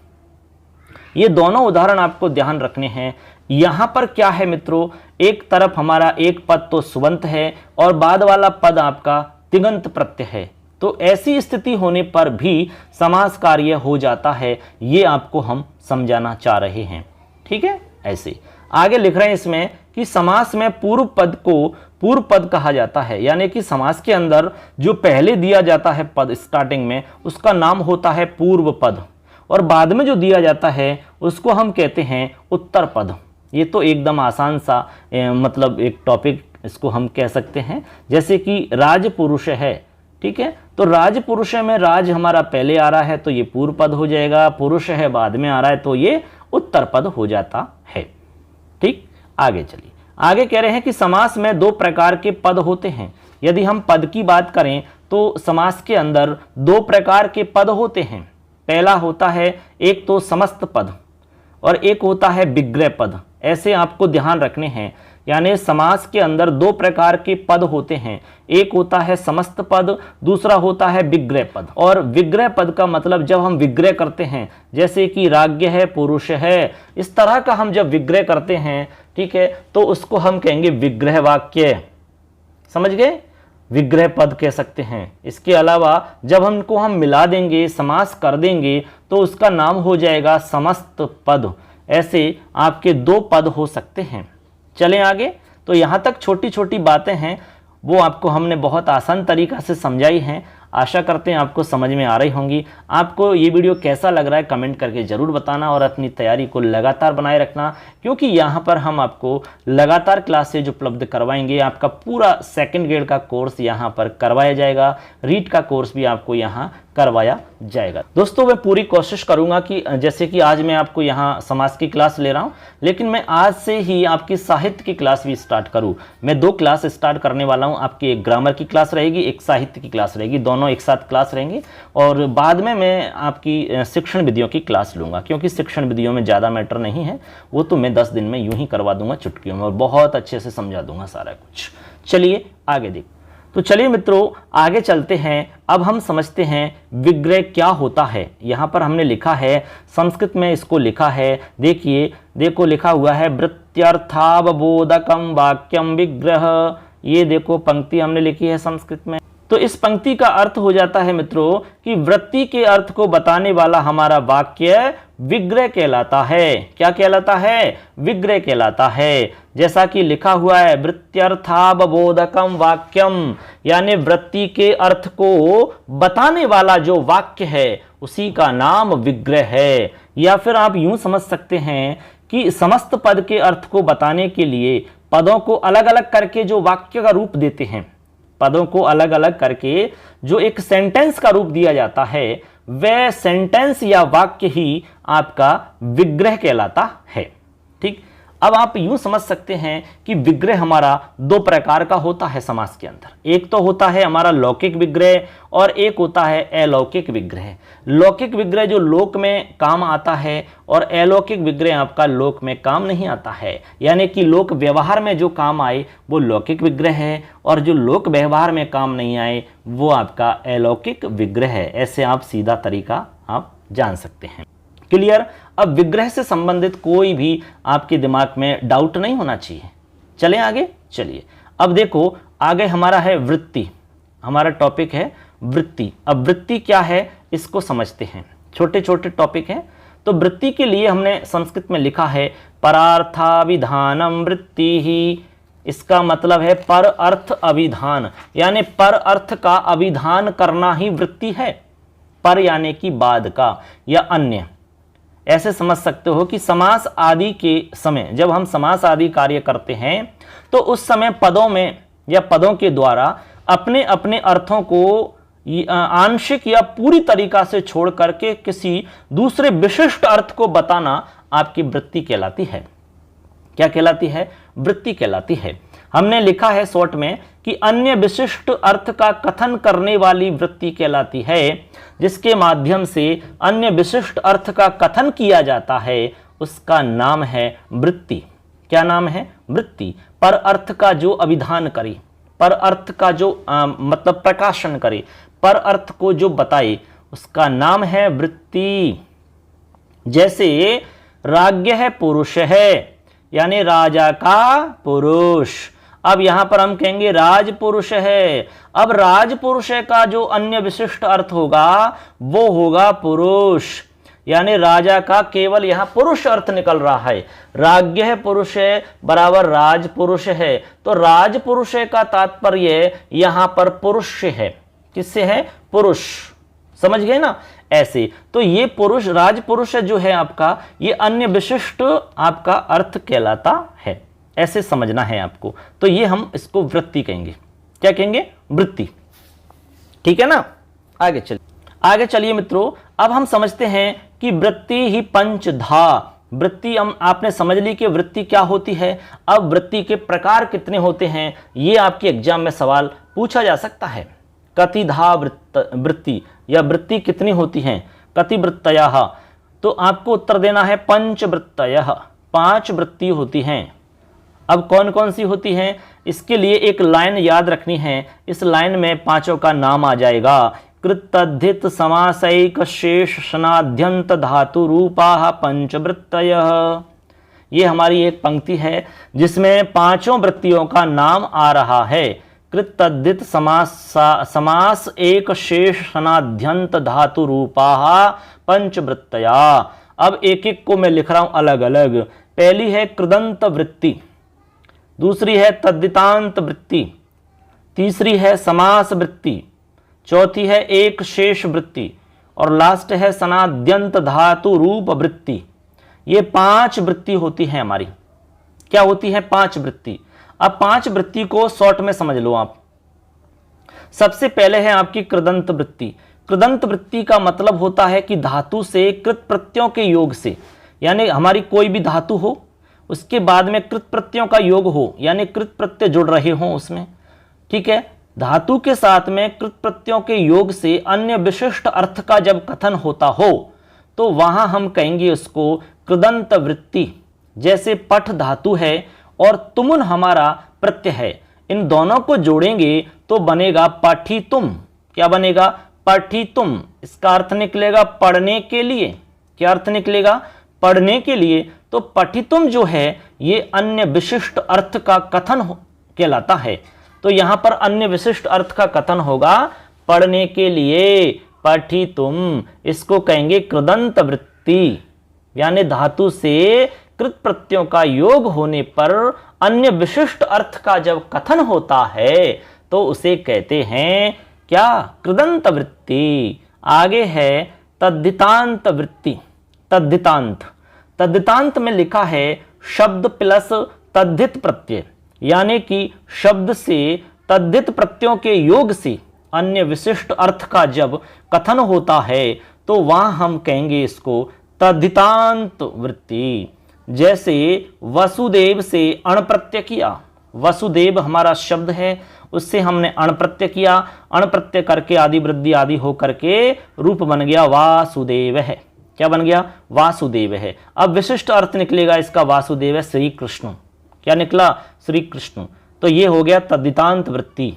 ये दोनों उदाहरण आपको ध्यान रखने हैं। यहाँ पर क्या है मित्रों, एक तरफ हमारा एक पद तो सुबंत है और बाद वाला पद आपका तिङंत प्रत्यय है, तो ऐसी स्थिति होने पर भी समास कार्य हो जाता है, ये आपको हम समझाना चाह रहे हैं। ठीक है, ऐसे आगे लिख रहे हैं इसमें कि समास में पूर्व पद को पूर्व पद कहा जाता है, यानी कि समास के अंदर जो पहले दिया जाता है पद स्टार्टिंग में उसका नाम होता है पूर्व पद, और बाद में जो दिया जाता है उसको हम कहते हैं उत्तर पद। ये तो एकदम आसान सा मतलब एक टॉपिक इसको हम कह सकते हैं। जैसे कि राजपुरुष है, ठीक है, तो राजपुरुष में राज हमारा पहले आ रहा है तो ये पूर्व पद हो जाएगा, पुरुष है बाद में आ रहा है तो ये उत्तर पद हो जाता है। ठीक, आगे चलिए। आगे कह रहे हैं कि समास में दो प्रकार के पद होते हैं। यदि हम पद की बात करें तो समास के अंदर दो प्रकार के पद होते हैं। पहला होता है एक तो समस्त पद और एक होता है विग्रह पद। ऐसे आपको ध्यान रखने हैं, यानी समास के अंदर दो प्रकार के पद होते हैं, एक होता है समस्त पद, दूसरा होता है विग्रह पद। और विग्रह पद का मतलब जब हम विग्रह करते हैं, जैसे कि राज्य है, पुरुष है, इस तरह का हम जब विग्रह करते हैं, ठीक है, तो उसको हम कहेंगे विग्रह वाक्य। समझ गए? विग्रह पद कह सकते हैं। इसके अलावा जब हमको हम मिला देंगे, समास कर देंगे, तो उसका नाम हो जाएगा समस्त पद। ऐसे आपके दो पद हो सकते हैं। चलें आगे। तो यहाँ तक छोटी छोटी बातें हैं, वो आपको हमने बहुत आसान तरीक़ा से समझाई हैं। आशा करते हैं आपको समझ में आ रही होंगी। आपको ये वीडियो कैसा लग रहा है कमेंट करके ज़रूर बताना, और अपनी तैयारी को लगातार बनाए रखना, क्योंकि यहाँ पर हम आपको लगातार क्लासेज उपलब्ध करवाएंगे। आपका पूरा सेकंड ग्रेड का कोर्स यहाँ पर करवाया जाएगा, रीट का कोर्स भी आपको यहाँ करवाया जाएगा। दोस्तों मैं पूरी कोशिश करूंगा कि जैसे कि आज मैं आपको यहाँ समाज की क्लास ले रहा हूँ, लेकिन मैं आज से ही आपकी साहित्य की क्लास भी स्टार्ट करूँ। मैं 2 क्लास स्टार्ट करने वाला हूँ। आपकी एक ग्रामर की क्लास रहेगी, एक साहित्य की क्लास रहेगी, दोनों एक साथ क्लास रहेंगी। और बाद में मैं आपकी शिक्षण विधियों की क्लास लूँगा, क्योंकि शिक्षण विधियों में ज़्यादा मैटर नहीं है, वो तो मैं 10 दिन में यूँ ही करवा दूंगा चुटकियों में, और बहुत अच्छे से समझा दूंगा सारा कुछ। चलिए आगे देख। तो चलिए मित्रों आगे चलते हैं। अब हम समझते हैं विग्रह क्या होता है। यहाँ पर हमने लिखा है, संस्कृत में इसको लिखा है, देखिए देखो लिखा हुआ है वृत्त्यर्थावबोधकम वाक्यम विग्रह। ये देखो पंक्ति हमने लिखी है संस्कृत में। तो इस पंक्ति का अर्थ हो जाता है मित्रों कि वृत्ति के अर्थ को बताने वाला हमारा वाक्य विग्रह कहलाता है। क्या कहलाता है? विग्रह कहलाता है। जैसा कि लिखा हुआ है वृत्त्यर्थावबोधकम वाक्यम, यानी वृत्ति के अर्थ को बताने वाला जो वाक्य है उसी का नाम विग्रह है। या फिर आप यूं समझ सकते हैं कि समस्त पद के अर्थ को बताने के लिए पदों को अलग अलग करके जो वाक्य का रूप देते हैं, पदों को अलग अलग करके जो एक सेंटेंस का रूप दिया जाता है, वह सेंटेंस या वाक्य ही आपका विग्रह कहलाता है। ठीक, अब आप यूं समझ सकते हैं कि विग्रह हमारा 2 प्रकार का होता है समास के अंदर। एक तो होता है हमारा लौकिक विग्रह और एक होता है अलौकिक विग्रह। लौकिक विग्रह जो लोक में काम आता है और अलौकिक विग्रह आपका लोक में काम नहीं आता है। यानी कि लोक व्यवहार में जो काम आए वो लौकिक विग्रह है, और जो लोक व्यवहार में काम नहीं आए वो आपका अलौकिक विग्रह है। ऐसे आप सीधा तरीका आप जान सकते हैं। क्लियर? अब विग्रह से संबंधित कोई भी आपके दिमाग में डाउट नहीं होना चाहिए। चलें आगे। चलिए अब देखो आगे हमारा है वृत्ति। हमारा टॉपिक है वृत्ति। अब वृत्ति क्या है इसको समझते हैं। छोटे छोटे टॉपिक हैं। तो वृत्ति के लिए हमने संस्कृत में लिखा है परार्थाविधानम वृत्ति ही। इसका मतलब है पर अर्थ अभिधान, यानी पर अर्थ का अभिधान करना ही वृत्ति है। पर यानी कि बाद का या अन्य। ऐसे समझ सकते हो कि समास आदि के समय जब हम समास आदि कार्य करते हैं तो उस समय पदों में या पदों के द्वारा अपने अपने अर्थों को आंशिक या पूरी तरीका से छोड़ करके किसी दूसरे विशिष्ट अर्थ को बताना आपकी वृत्ति कहलाती है। क्या कहलाती है? वृत्ति कहलाती है। हमने लिखा है शॉर्ट में कि अन्य विशिष्ट अर्थ का कथन करने वाली वृत्ति कहलाती है। जिसके माध्यम से अन्य विशिष्ट अर्थ का कथन किया जाता है उसका नाम है वृत्ति। क्या नाम है? वृत्ति। पर अर्थ का जो अभिधान करे, पर अर्थ का जो मतलब प्रकाशन करे, पर अर्थ को जो बताए उसका नाम है वृत्ति। जैसे राज्ञ है पुरुष है, यानी राजा का पुरुष। अब यहां पर हम कहेंगे राजपुरुष है। अब राजपुरुष का जो अन्य विशिष्ट अर्थ होगा वो होगा पुरुष, यानी राजा का केवल यहां पुरुष अर्थ निकल रहा है। राज्ञ है पुरुष है बराबर राजपुरुष है। तो राजपुरुष का तात्पर्य यहां पर पुरुष है। किससे है? पुरुष। समझ गए ना? ऐसे तो ये पुरुष राजपुरुष जो है आपका, ये अन्य विशिष्ट आपका अर्थ कहलाता है। ऐसे समझना है आपको। तो ये हम इसको वृत्ति कहेंगे। क्या कहेंगे? वृत्ति। ठीक है ना? आगे चलिए मित्रों। अब हम समझते हैं कि वृत्ति ही पंचधा। वृत्ति हम आपने समझ ली कि वृत्ति क्या होती है। अब वृत्ति के प्रकार कितने होते हैं ये आपके एग्जाम में सवाल पूछा जा सकता है। कतिधा वृत्ति या वृत्ति कितनी होती हैं? कतिवृत्तयः। तो आपको उत्तर देना है पंचवृत्तयः। 5 वृत्ति होती हैं। अब कौन कौन सी होती हैं इसके लिए एक लाइन याद रखनी है। इस लाइन में 5 का नाम आ जाएगा। कृतद्धित समासैक शेष शनाद्यंत धातु रूपाः पंचवृत्तयः। ये हमारी एक पंक्ति है जिसमें 5 वृत्तियों का नाम आ रहा है। कृतद्धित समास एक शेष शनाद्यंत धातु रूपाः पंचवृत्तया। अब एक एक को मैं लिख रहा हूं अलग अलग। पहली है कृदंत वृत्ति, दूसरी है तद्धितांत वृत्ति, तीसरी है समास वृत्ति, चौथी है एक शेष वृत्ति और लास्ट है सनाद्यंत धातु रूप वृत्ति। ये 5 वृत्ति होती है हमारी। क्या होती है? 5 वृत्ति। अब 5 वृत्ति को शॉर्ट में समझ लो आप। सबसे पहले है आपकी कृदंत वृत्ति। कृदंत वृत्ति का मतलब होता है कि धातु से कृत प्रत्ययों के योग से, यानी हमारी कोई भी धातु हो उसके बाद में कृत प्रत्ययों का योग हो, यानी कृत प्रत्यय जुड़ रहे हों उसमें, ठीक है। धातु के साथ में कृत प्रत्ययों के योग से अन्य विशिष्ट अर्थ का जब कथन होता हो तो वहां हम कहेंगे उसको कृदंत वृत्ति। जैसे पठ धातु है और तुमुन हमारा प्रत्यय है, इन दोनों को जोड़ेंगे तो बनेगा पठितुम। क्या बनेगा? पठितुम। इसका अर्थ निकलेगा पढ़ने के लिए। क्या अर्थ निकलेगा? पढ़ने के लिए। तो पठितुम जो है ये अन्य विशिष्ट अर्थ का कथन कहलाता है। तो यहां पर अन्य विशिष्ट अर्थ का कथन होगा पढ़ने के लिए, पठितुम। इसको कहेंगे कृदंत वृत्ति, यानी धातु से कृत प्रत्ययों का योग होने पर अन्य विशिष्ट अर्थ का जब कथन होता है तो उसे कहते हैं क्या? कृदंत वृत्ति। आगे है तद्धितांत वृत्ति। तद्धितांत, तद्धितांत में लिखा है शब्द प्लस तद्धित प्रत्यय, यानी कि शब्द से तद्धित प्रत्ययों के योग से अन्य विशिष्ट अर्थ का जब कथन होता है तो वहां हम कहेंगे इसको तद्धितांत वृत्ति। जैसे वसुदेव से अण प्रत्यय किया, वसुदेव हमारा शब्द है, उससे हमने अण प्रत्यय किया, अण प्रत्यय करके आदि वृद्धि आदि हो करके रूप बन गया वासुदेव है। क्या बन गया? वासुदेव है। अब विशिष्ट अर्थ निकलेगा इसका वासुदेव है श्री कृष्ण। क्या निकला? श्री कृष्ण। तो ये हो गया तद्धितांत वृत्ति,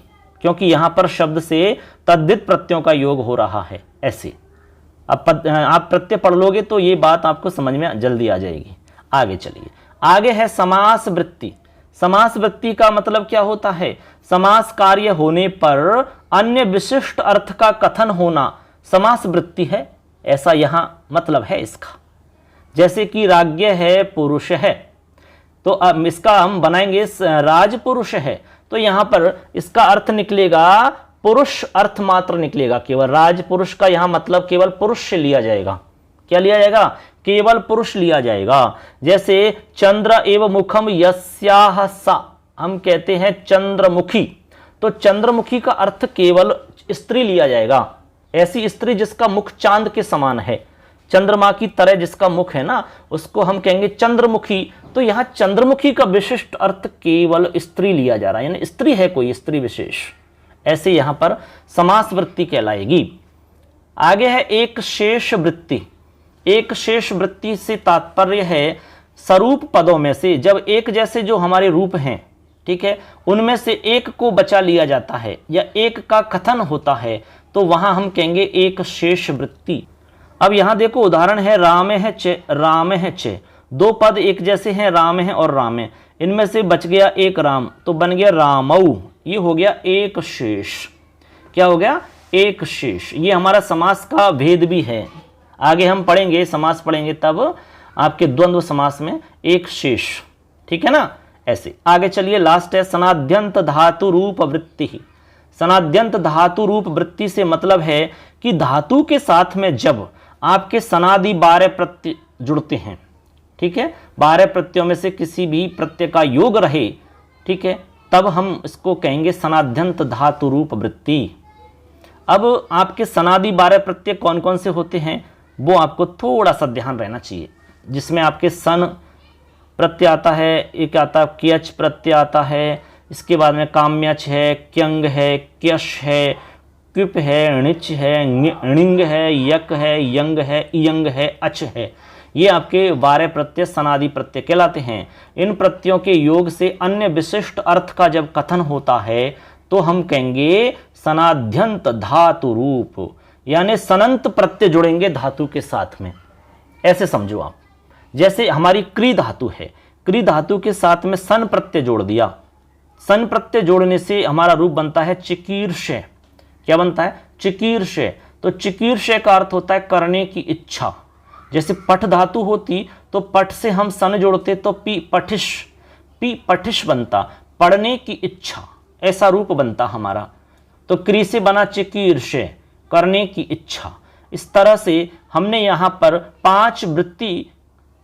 क्योंकि यहां पर शब्द से तद्धित प्रत्ययों का योग हो रहा है। ऐसे अब आप प्रत्यय पढ़ लोगे तो ये बात आपको समझ में जल्दी आ जाएगी। आगे चलिए, आगे है समास वृत्ति। समास वृत्ति का मतलब क्या होता है? समास कार्य होने पर अन्य विशिष्ट अर्थ का कथन होना समास वृत्ति है, ऐसा यहां मतलब है इसका। जैसे कि राज्ञ है, पुरुष है, तो अब इसका हम बनाएंगे राजपुरुष है, तो यहां पर इसका अर्थ निकलेगा पुरुष अर्थ मात्र निकलेगा केवल। राजपुरुष का यहां मतलब केवल पुरुष से लिया जाएगा। क्या लिया जाएगा? केवल पुरुष लिया जाएगा। जैसे चंद्र एव मुखम यस्याह सा, हम कहते हैं चंद्रमुखी, तो चंद्रमुखी का अर्थ केवल स्त्री लिया जाएगा। ऐसी स्त्री जिसका मुख चांद के समान है, चंद्रमा की तरह जिसका मुख है ना, उसको हम कहेंगे चंद्रमुखी। तो यहां चंद्रमुखी का विशिष्ट अर्थ केवल स्त्री लिया जा रहा है, यानी स्त्री है कोई, स्त्री विशेष। ऐसे यहां पर समास वृत्ति कहलाएगी। आगे है एक शेष वृत्ति। एक शेष वृत्ति से तात्पर्य है स्वरूप पदों में से जब एक जैसे जो हमारे रूप हैं, ठीक है, उनमें से एक को बचा लिया जाता है या एक का कथन होता है तो वहां हम कहेंगे एक शेष वृत्ति। अब यहां देखो उदाहरण है राम है चे, राम है चे, दो पद एक जैसे हैं, राम है और राम है, इनमें से बच गया एक राम तो बन गया रामऊ। ये हो गया एक शेष। क्या हो गया? एक शेष। ये हमारा समास का भेद भी है, आगे हम पढ़ेंगे, समास पढ़ेंगे तब आपके द्वंद्व समास में एक शेष, ठीक है ना। ऐसे आगे चलिए, लास्ट है सनाद्यंत धातु रूप वृत्ति। सनाद्यंत धातु रूप वृत्ति से मतलब है कि धातु के साथ में जब आपके सनादि 12 प्रत्यय जुड़ते हैं, ठीक है, 12 प्रत्ययों में से किसी भी प्रत्यय का योग रहे, ठीक है, तब हम इसको कहेंगे सनाद्यंत धातु रूप वृत्ति। अब आपके सनादि 12 प्रत्यय कौन कौन से होते हैं वो आपको थोड़ा सा ध्यान रहना चाहिए, जिसमें आपके सन प्रत्यय आता है, एक आता है क्यच प्रत्यय आता है, इसके बाद में काम्यच है, क्यंग है, क्यश है, क्विप है, णिच है, णिंग है, यक है, यंग है, इयंग है, अच है। ये आपके 12 प्रत्यय सनादि प्रत्यय कहलाते हैं। इन प्रत्ययों के योग से अन्य विशिष्ट अर्थ का जब कथन होता है तो हम कहेंगे सनाद्यंत धातु रूप, यानी सनंत प्रत्यय जुड़ेंगे धातु के साथ में। ऐसे समझो आप, जैसे हमारी क्री धातु है, क्री धातु के साथ में सन प्रत्यय जोड़ दिया, सन प्रत्यय जोड़ने से हमारा रूप बनता है चिकीर्षय। क्या बनता है? चिकीर्षय। तो चिकीर्षय का अर्थ होता है करने की इच्छा। जैसे पठ धातु होती तो पठ से हम सन जोड़ते तो पी पठिश बनता, पढ़ने की इच्छा, ऐसा रूप बनता हमारा। तो क्री से बना चिकीर्षय, करने की इच्छा। इस तरह से हमने यहाँ पर 5 वृत्ति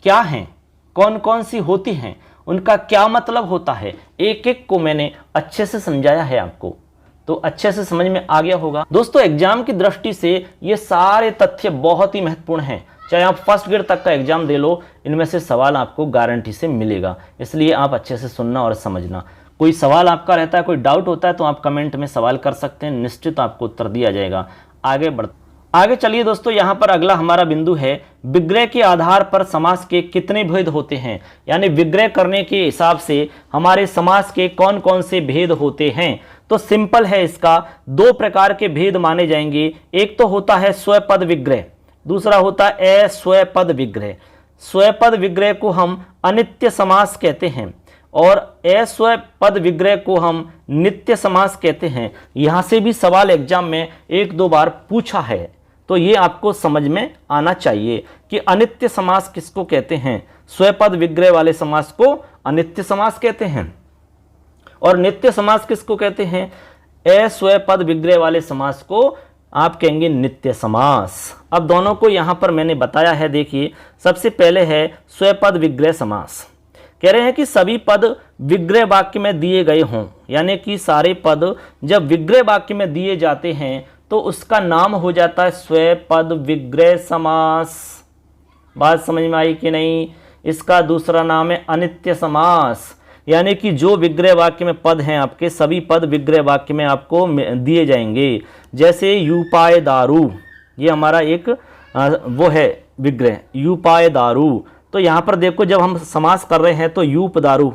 क्या हैं, कौन कौन सी होती हैं, उनका क्या मतलब होता है, एक एक को मैंने अच्छे से समझाया है आपको। तो अच्छे से समझ में आ गया होगा दोस्तों। एग्जाम की दृष्टि से ये सारे तथ्य बहुत ही महत्वपूर्ण हैं। चाहे आप फर्स्ट ग्रेड तक का एग्जाम दे लो, इनमें से सवाल आपको गारंटी से मिलेगा, इसलिए आप अच्छे से सुनना और समझना। कोई सवाल आपका रहता है, कोई डाउट होता है तो आप कमेंट में सवाल कर सकते हैं, निश्चित आपको उत्तर दिया जाएगा। आगे चलिए दोस्तों, यहाँ पर अगला हमारा बिंदु है, विग्रह के आधार पर समास के कितने भेद होते हैं। यानी विग्रह करने के हिसाब से हमारे समास के कौन कौन से भेद होते हैं। तो सिंपल है, इसका दो प्रकार के भेद माने जाएंगे। एक तो होता है स्वपद विग्रह, दूसरा होता है अस्वपद विग्रह। स्वपद विग्रह को हम अनित्य समास कहते हैं और अस्वपद विग्रह को हम नित्य समास कहते हैं। यहां से भी सवाल एग्जाम में एक दो बार पूछा है, तो ये आपको समझ में आना चाहिए कि अनित्य समास किसको कहते हैं। स्वपद विग्रह वाले समास को अनित्य समास कहते हैं और नित्य समास किसको कहते हैं। अस्वपद विग्रह वाले समास को आप कहेंगे नित्य समास। अब दोनों को यहां पर मैंने बताया है, देखिए सबसे पहले है स्वपद विग्रह समास। कह रहे हैं कि सभी पद विग्रह वाक्य में दिए गए हों, यानी कि सारे पद जब विग्रह वाक्य में दिए जाते हैं तो उसका नाम हो जाता है स्वपद विग्रह समास। बात समझ में आई कि नहीं। इसका दूसरा नाम है अनित्य समास, यानी कि जो विग्रह वाक्य में पद हैं आपके, सभी पद विग्रह वाक्य में आपको दिए जाएंगे। जैसे यूपाय दारू, ये हमारा एक वो है विग्रह, यूपाय दारू। तो यहाँ पर देखो, जब हम समास कर रहे हैं तो यूप दारू,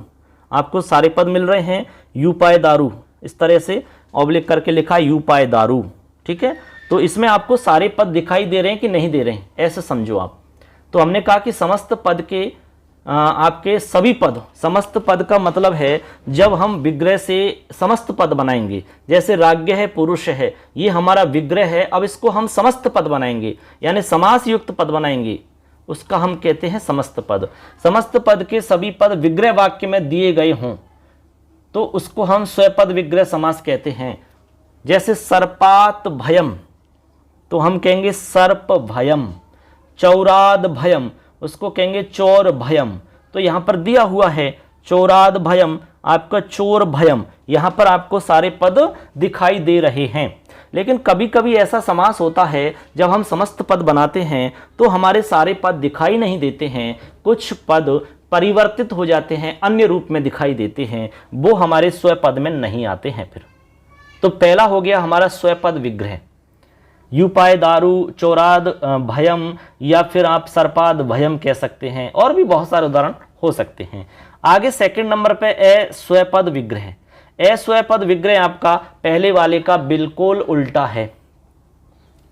आपको सारे पद मिल रहे हैं। यूपाय दारू इस तरह से ऑब्लिक करके लिखा है, यूपाय दारू, ठीक है। तो इसमें आपको सारे पद दिखाई दे रहे हैं कि नहीं दे रहे हैं, ऐसे समझो आप। तो हमने कहा कि समस्त पद के आपके सभी पद, समस्त पद का मतलब है जब हम विग्रह से समस्त पद बनाएंगे। जैसे राज्ञ है, पुरुष है, ये हमारा विग्रह है। अब इसको हम समस्त पद बनाएंगे, यानी समास युक्त पद बनाएंगे, उसका हम कहते हैं समस्त पद। समस्त पद के सभी पद विग्रह वाक्य में दिए गए हों तो उसको हम स्वपद विग्रह समास कहते हैं। जैसे सर्पात भयम, तो हम कहेंगे सर्प भयम। चौराद भयम, उसको कहेंगे चोर भयम। तो यहां पर दिया हुआ है चोराद भयम, आपका चोर भयम। यहां पर आपको सारे पद दिखाई दे रहे हैं। लेकिन कभी कभी ऐसा समास होता है, जब हम समस्त पद बनाते हैं तो हमारे सारे पद दिखाई नहीं देते हैं, कुछ पद परिवर्तित हो जाते हैं, अन्य रूप में दिखाई देते हैं, वो हमारे स्वपद में नहीं आते हैं फिर। तो पहला हो गया हमारा स्वपद विग्रह, यूपाय दारू, चोराद भयम, या फिर आप सर्पाद भयम कह सकते हैं, और भी बहुत सारे उदाहरण हो सकते हैं। आगे सेकंड नंबर पे अस्वपद विग्रह। अस्वपद विग्रह आपका पहले वाले का बिल्कुल उल्टा है।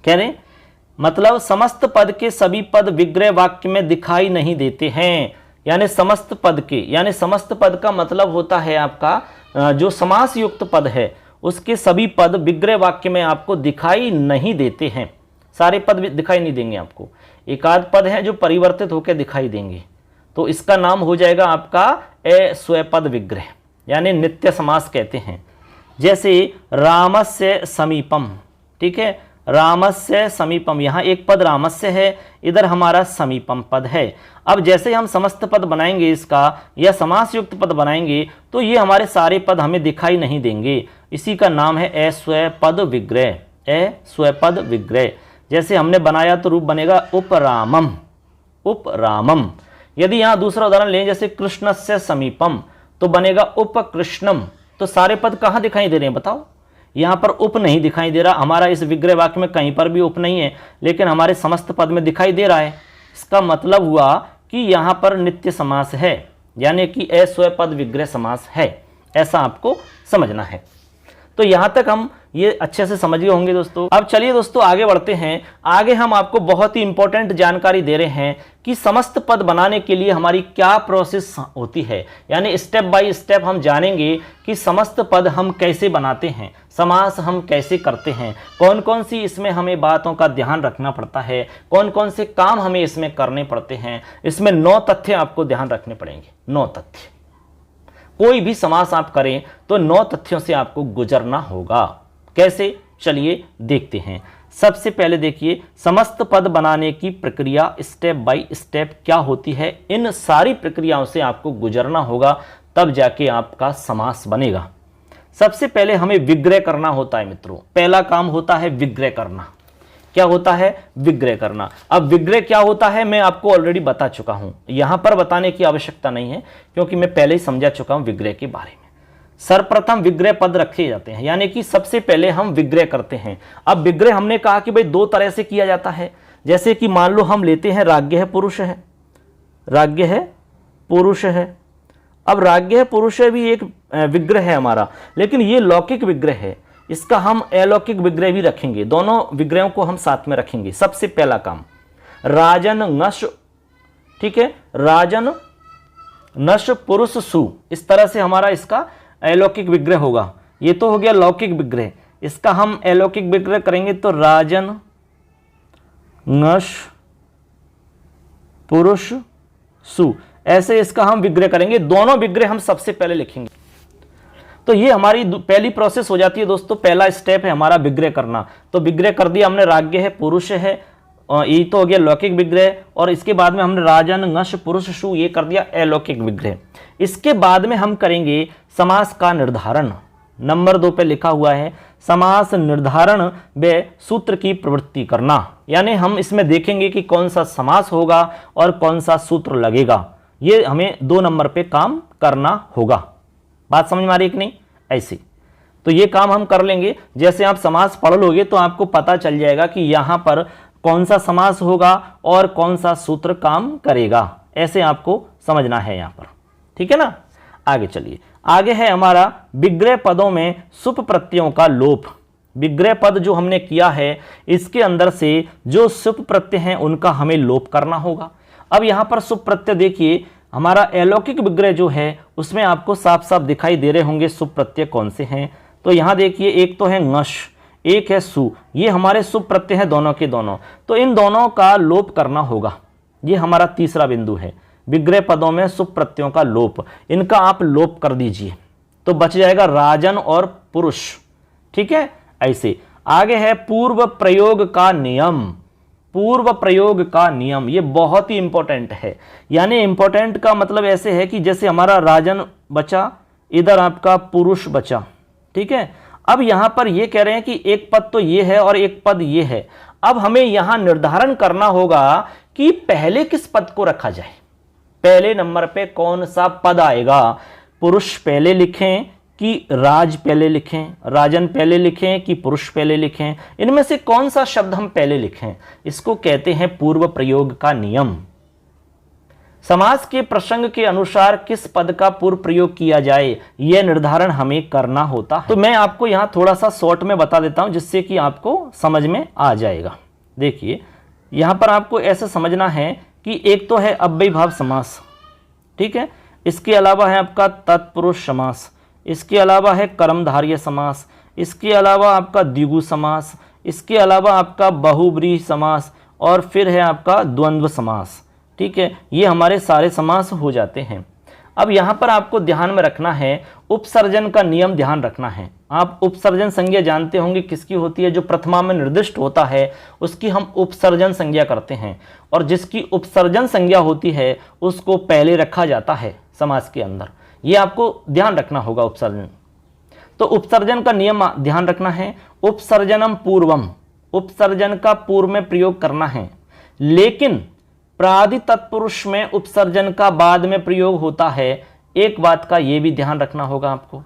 कह रहे मतलब समस्त पद के सभी पद विग्रह वाक्य में दिखाई नहीं देते हैं, यानी समस्त पद के, यानी समस्त पद का मतलब होता है आपका जो समास युक्त पद है उसके सभी पद विग्रह वाक्य में आपको दिखाई नहीं देते हैं। सारे पद दिखाई नहीं देंगे आपको, एक आध पद है जो परिवर्तित होकर दिखाई देंगे। तो इसका नाम हो जाएगा आपका अस्वपद विग्रह, यानी नित्य समास कहते हैं। जैसे रामस्य समीपम, ठीक है, रामस्य समीपम, यहाँ एक पद रामस्य है, इधर हमारा समीपम पद है। अब जैसे हम समस्त पद बनाएंगे इसका, या समास युक्त पद बनाएंगे, तो ये हमारे सारे पद हमें दिखाई नहीं देंगे। इसी का नाम है अस्वपद विग्रह, अस्वपद विग्रह। जैसे हमने बनाया तो रूप बनेगा उपरामम, उपरामम। यदि यहाँ दूसरा उदाहरण लें, जैसे कृष्णस्य समीपम, तो बनेगा उपकृष्णम। तो सारे पद कहाँ दिखाई दे रहे हैं बताओ। यहाँ पर उप नहीं दिखाई दे रहा, हमारा इस विग्रह वाक्य में कहीं पर भी उप नहीं है, लेकिन हमारे समस्त पद में दिखाई दे रहा है। इसका मतलब हुआ कि यहाँ पर नित्य समास है, यानी कि अस्वपद विग्रह समास है, ऐसा आपको समझना है। तो यहाँ तक हम ये अच्छे से समझ गए होंगे दोस्तों। अब चलिए दोस्तों आगे बढ़ते हैं। आगे हम आपको बहुत ही इंपॉर्टेंट जानकारी दे रहे हैं कि समस्त पद बनाने के लिए हमारी क्या प्रोसेस होती है, यानी स्टेप बाय स्टेप हम जानेंगे कि समस्त पद हम कैसे बनाते हैं, समास हम कैसे करते हैं, कौन कौन सी इसमें हमें बातों का ध्यान रखना पड़ता है, कौन कौन से काम हमें इसमें करने पड़ते हैं। इसमें 9 तथ्य आपको ध्यान रखने पड़ेंगे, 9 तथ्य। कोई भी समास आप करें तो 9 तथ्यों से आपको गुजरना होगा। कैसे, चलिए देखते हैं। सबसे पहले देखिए, समस्त पद बनाने की प्रक्रिया स्टेप बाय स्टेप क्या होती है, इन सारी प्रक्रियाओं से आपको गुजरना होगा, तब जाके आपका समास बनेगा। सबसे पहले हमें विग्रह करना होता है मित्रों। पहला काम होता है विग्रह करना। क्या होता है? विग्रह करना। अब विग्रह क्या होता है मैं आपको ऑलरेडी बता चुका हूं, यहां पर बताने की आवश्यकता नहीं है क्योंकि मैं पहले ही समझा चुका हूं विग्रह के बारे में। सर्वप्रथम विग्रह पद रखे जाते हैं, यानी कि सबसे पहले हम विग्रह करते हैं। अब विग्रह हमने कहा कि भाई दो तरह से किया जाता है। जैसे कि मान लो हम लेते हैं राज्ञ है पुरुष है, राज्ञ है पुरुष है। अब राज्ञ है पुरुष है भी एक विग्रह है हमारा, लेकिन ये लौकिक विग्रह है, इसका हम अलौकिक विग्रह भी रखेंगे। दोनों विग्रहों को हम साथ में रखेंगे। सबसे पहला काम राजन नश, ठीक है, राजन नश पुरुष सु, इस तरह से हमारा इसका अलौकिक विग्रह होगा। ये तो हो गया लौकिक विग्रह, इसका हम अलौकिक विग्रह करेंगे तो राजन नश पुरुष सु, ऐसे इसका हम विग्रह करेंगे। दोनों विग्रह हम सबसे पहले लिखेंगे। तो ये हमारी पहली प्रोसेस हो जाती है दोस्तों। पहला स्टेप है हमारा विग्रह करना। तो विग्रह कर दिया हमने, राज्ञ है पुरुष है, ये तो हो गया लौकिक विग्रह। और इसके बाद में हमने राजन नश पुरुष सु, ये कर दिया अलौकिक विग्रह। इसके बाद में हम करेंगे समास का निर्धारण। नंबर 2 पे लिखा हुआ है समास निर्धारण व सूत्र की प्रवृत्ति करना, यानी हम इसमें देखेंगे कि कौन सा समास होगा और कौन सा सूत्र लगेगा। ये हमें 2 नंबर पे काम करना होगा। बात समझ में आ रही है कि नहीं? ऐसे तो ये काम हम कर लेंगे। जैसे आप समास पढ़ लोगे तो आपको पता चल जाएगा कि यहां पर कौन सा समास होगा और कौन सा सूत्र काम करेगा। ऐसे आपको समझना है यहां पर, ठीक है ना। आगे चलिए, आगे है हमारा विग्रह पदों में सुप प्रत्ययों का लोप। विग्रह पद जो हमने किया है इसके अंदर से जो सुप प्रत्यय हैं उनका हमें लोप करना होगा। अब यहां पर सुप प्रत्यय देखिए, हमारा अलौकिक विग्रह जो है उसमें आपको साफ साफ दिखाई दे रहे होंगे सुप प्रत्यय कौन से हैं। तो यहां देखिए, एक तो है नश, एक है सु, ये हमारे सुप प्रत्यय हैं दोनों के दोनों। तो इन दोनों का लोप करना होगा। ये हमारा तीसरा बिंदु है, विग्रह पदों में सुप प्रत्ययों का लोप। इनका आप लोप कर दीजिए तो बच जाएगा राजन और पुरुष, ठीक है। ऐसे आगे है पूर्व प्रयोग का नियम। पूर्व प्रयोग का नियम ये बहुत ही इंपॉर्टेंट है। यानी इंपॉर्टेंट का मतलब ऐसे है कि जैसे हमारा राजन बचा, इधर आपका पुरुष बचा, ठीक है। अब यहां पर ये कह रहे हैं कि एक पद तो ये है और एक पद ये है। अब हमें यहां निर्धारण करना होगा कि पहले किस पद को रखा जाए, पहले नंबर पे कौन सा पद आएगा। पुरुष पहले लिखें कि राज पहले लिखें, राजन पहले लिखें कि पुरुष पहले लिखें, इनमें से कौन सा शब्द हम पहले लिखें, इसको कहते हैं पूर्व प्रयोग का नियम। समास के प्रसंग के अनुसार किस पद का पूर्व प्रयोग किया जाए यह निर्धारण हमें करना होता है। तो मैं आपको यहां थोड़ा सा शॉर्ट में बता देता हूं जिससे कि आपको समझ में आ जाएगा। देखिए यहां पर आपको ऐसा समझना है कि एक तो है अव्ययीभाव समास, ठीक है, इसके अलावा है आपका तत्पुरुष समास, इसके अलावा है कर्मधारय समास, इसके अलावा आपका द्विगु समास, इसके अलावा आपका बहुब्रीहि समास और फिर है आपका द्वंद्व समास, ठीक है। ये हमारे सारे समास हो जाते हैं। अब यहाँ पर आपको ध्यान में रखना है, उपसर्जन का नियम ध्यान रखना है। आप उपसर्जन संज्ञा जानते होंगे किसकी होती है, जो प्रथमा में निर्दिष्ट होता है उसकी हम उपसर्जन संज्ञा करते हैं, और जिसकी उपसर्जन संज्ञा होती है उसको पहले रखा जाता है समास के अंदर। ये आपको ध्यान रखना होगा उपसर्जन। तो उपसर्जन का नियम ध्यान रखना है, उपसर्जनम पूर्वम, उपसर्जन का पूर्व में प्रयोग करना है, लेकिन प्रादि तत्पुरुष में उपसर्जन का बाद में प्रयोग होता है। एक बात का यह भी ध्यान रखना होगा आपको।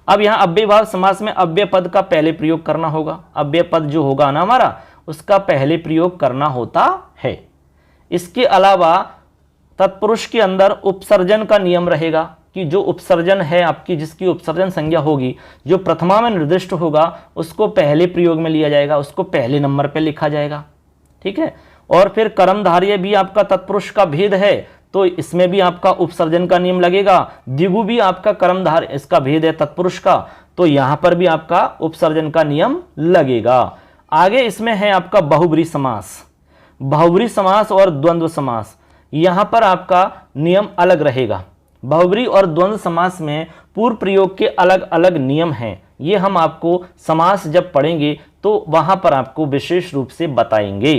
अब यहां अव्ययीभाव समास में अव्यय पद का पहले प्रयोग करना होगा, अव्यय पद जो होगा ना हमारा उसका पहले प्रयोग करना होता है। इसके अलावा तत्पुरुष के अंदर उपसर्जन का नियम रहेगा कि जो उपसर्जन है आपकी, जिसकी उपसर्जन संज्ञा होगी, जो प्रथमा में निर्दिष्ट होगा उसको पहले प्रयोग में लिया जाएगा, उसको पहले नंबर पे लिखा जाएगा, ठीक है। और फिर कर्मधारय भी आपका तत्पुरुष का भेद है तो इसमें भी आपका उपसर्जन का नियम लगेगा। द्विगु भी आपका कर्मधारय इसका भेद है तत्पुरुष का, तो यहां पर भी आपका उपसर्जन का नियम लगेगा। आगे इसमें है आपका बहुब्रीहि समास, बहुब्रीहि समास और द्वंद्व समास, यहां पर आपका नियम अलग रहेगा। बहुब्रीहि और द्वंद्व समास में पूर्व प्रयोग के अलग अलग नियम हैं। ये हम आपको समास जब पढ़ेंगे तो वहां पर आपको विशेष रूप से बताएंगे।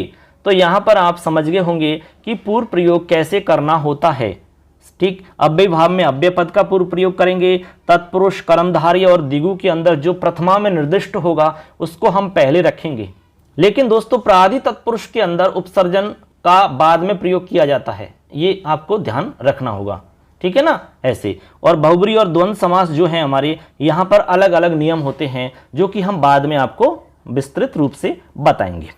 तो यहां पर आप समझ गए होंगे कि पूर्व प्रयोग कैसे करना होता है। ठीक, अव्ययी भाव में अव्यय पद का पूर्व प्रयोग करेंगे। तत्पुरुष, कर्मधारय और दिगु के अंदर जो प्रथमा में निर्दिष्ट होगा उसको हम पहले रखेंगे। लेकिन दोस्तों प्रादि तत्पुरुष के अंदर उपसर्जन का बाद में प्रयोग किया जाता है, ये आपको ध्यान रखना होगा, ठीक है ना, ऐसे। और बहुब्री और द्वंद्व समास जो है हमारे यहाँ पर अलग अलग नियम होते हैं जो कि हम बाद में आपको विस्तृत रूप से बताएंगे।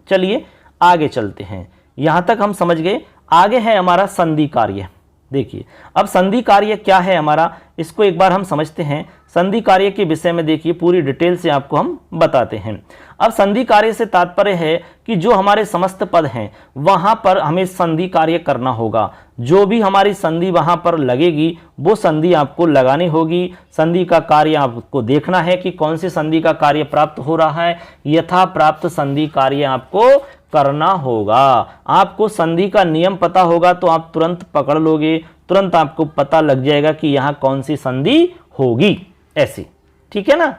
चलिए आगे चलते हैं, यहाँ तक हम समझ गए। आगे है हमारा संधि कार्य। देखिए अब संधि कार्य क्या है हमारा, इसको एक बार हम समझते हैं। संधि कार्य के विषय में देखिए पूरी डिटेल से आपको हम बताते हैं। अब संधि कार्य से तात्पर्य है कि जो हमारे समस्त पद हैं वहां पर हमें संधि कार्य करना होगा। जो भी हमारी संधि वहां पर लगेगी वो संधि आपको लगानी होगी। संधि का कार्य आपको देखना है कि कौन सी संधि का कार्य प्राप्त हो रहा है, यथा प्राप्त संधि कार्य आपको करना होगा। आपको संधि का नियम पता होगा तो आप तुरंत पकड़ लोगे, तुरंत आपको पता लग जाएगा कि यहाँ कौन सी संधि होगी, ऐसे, ठीक है ना,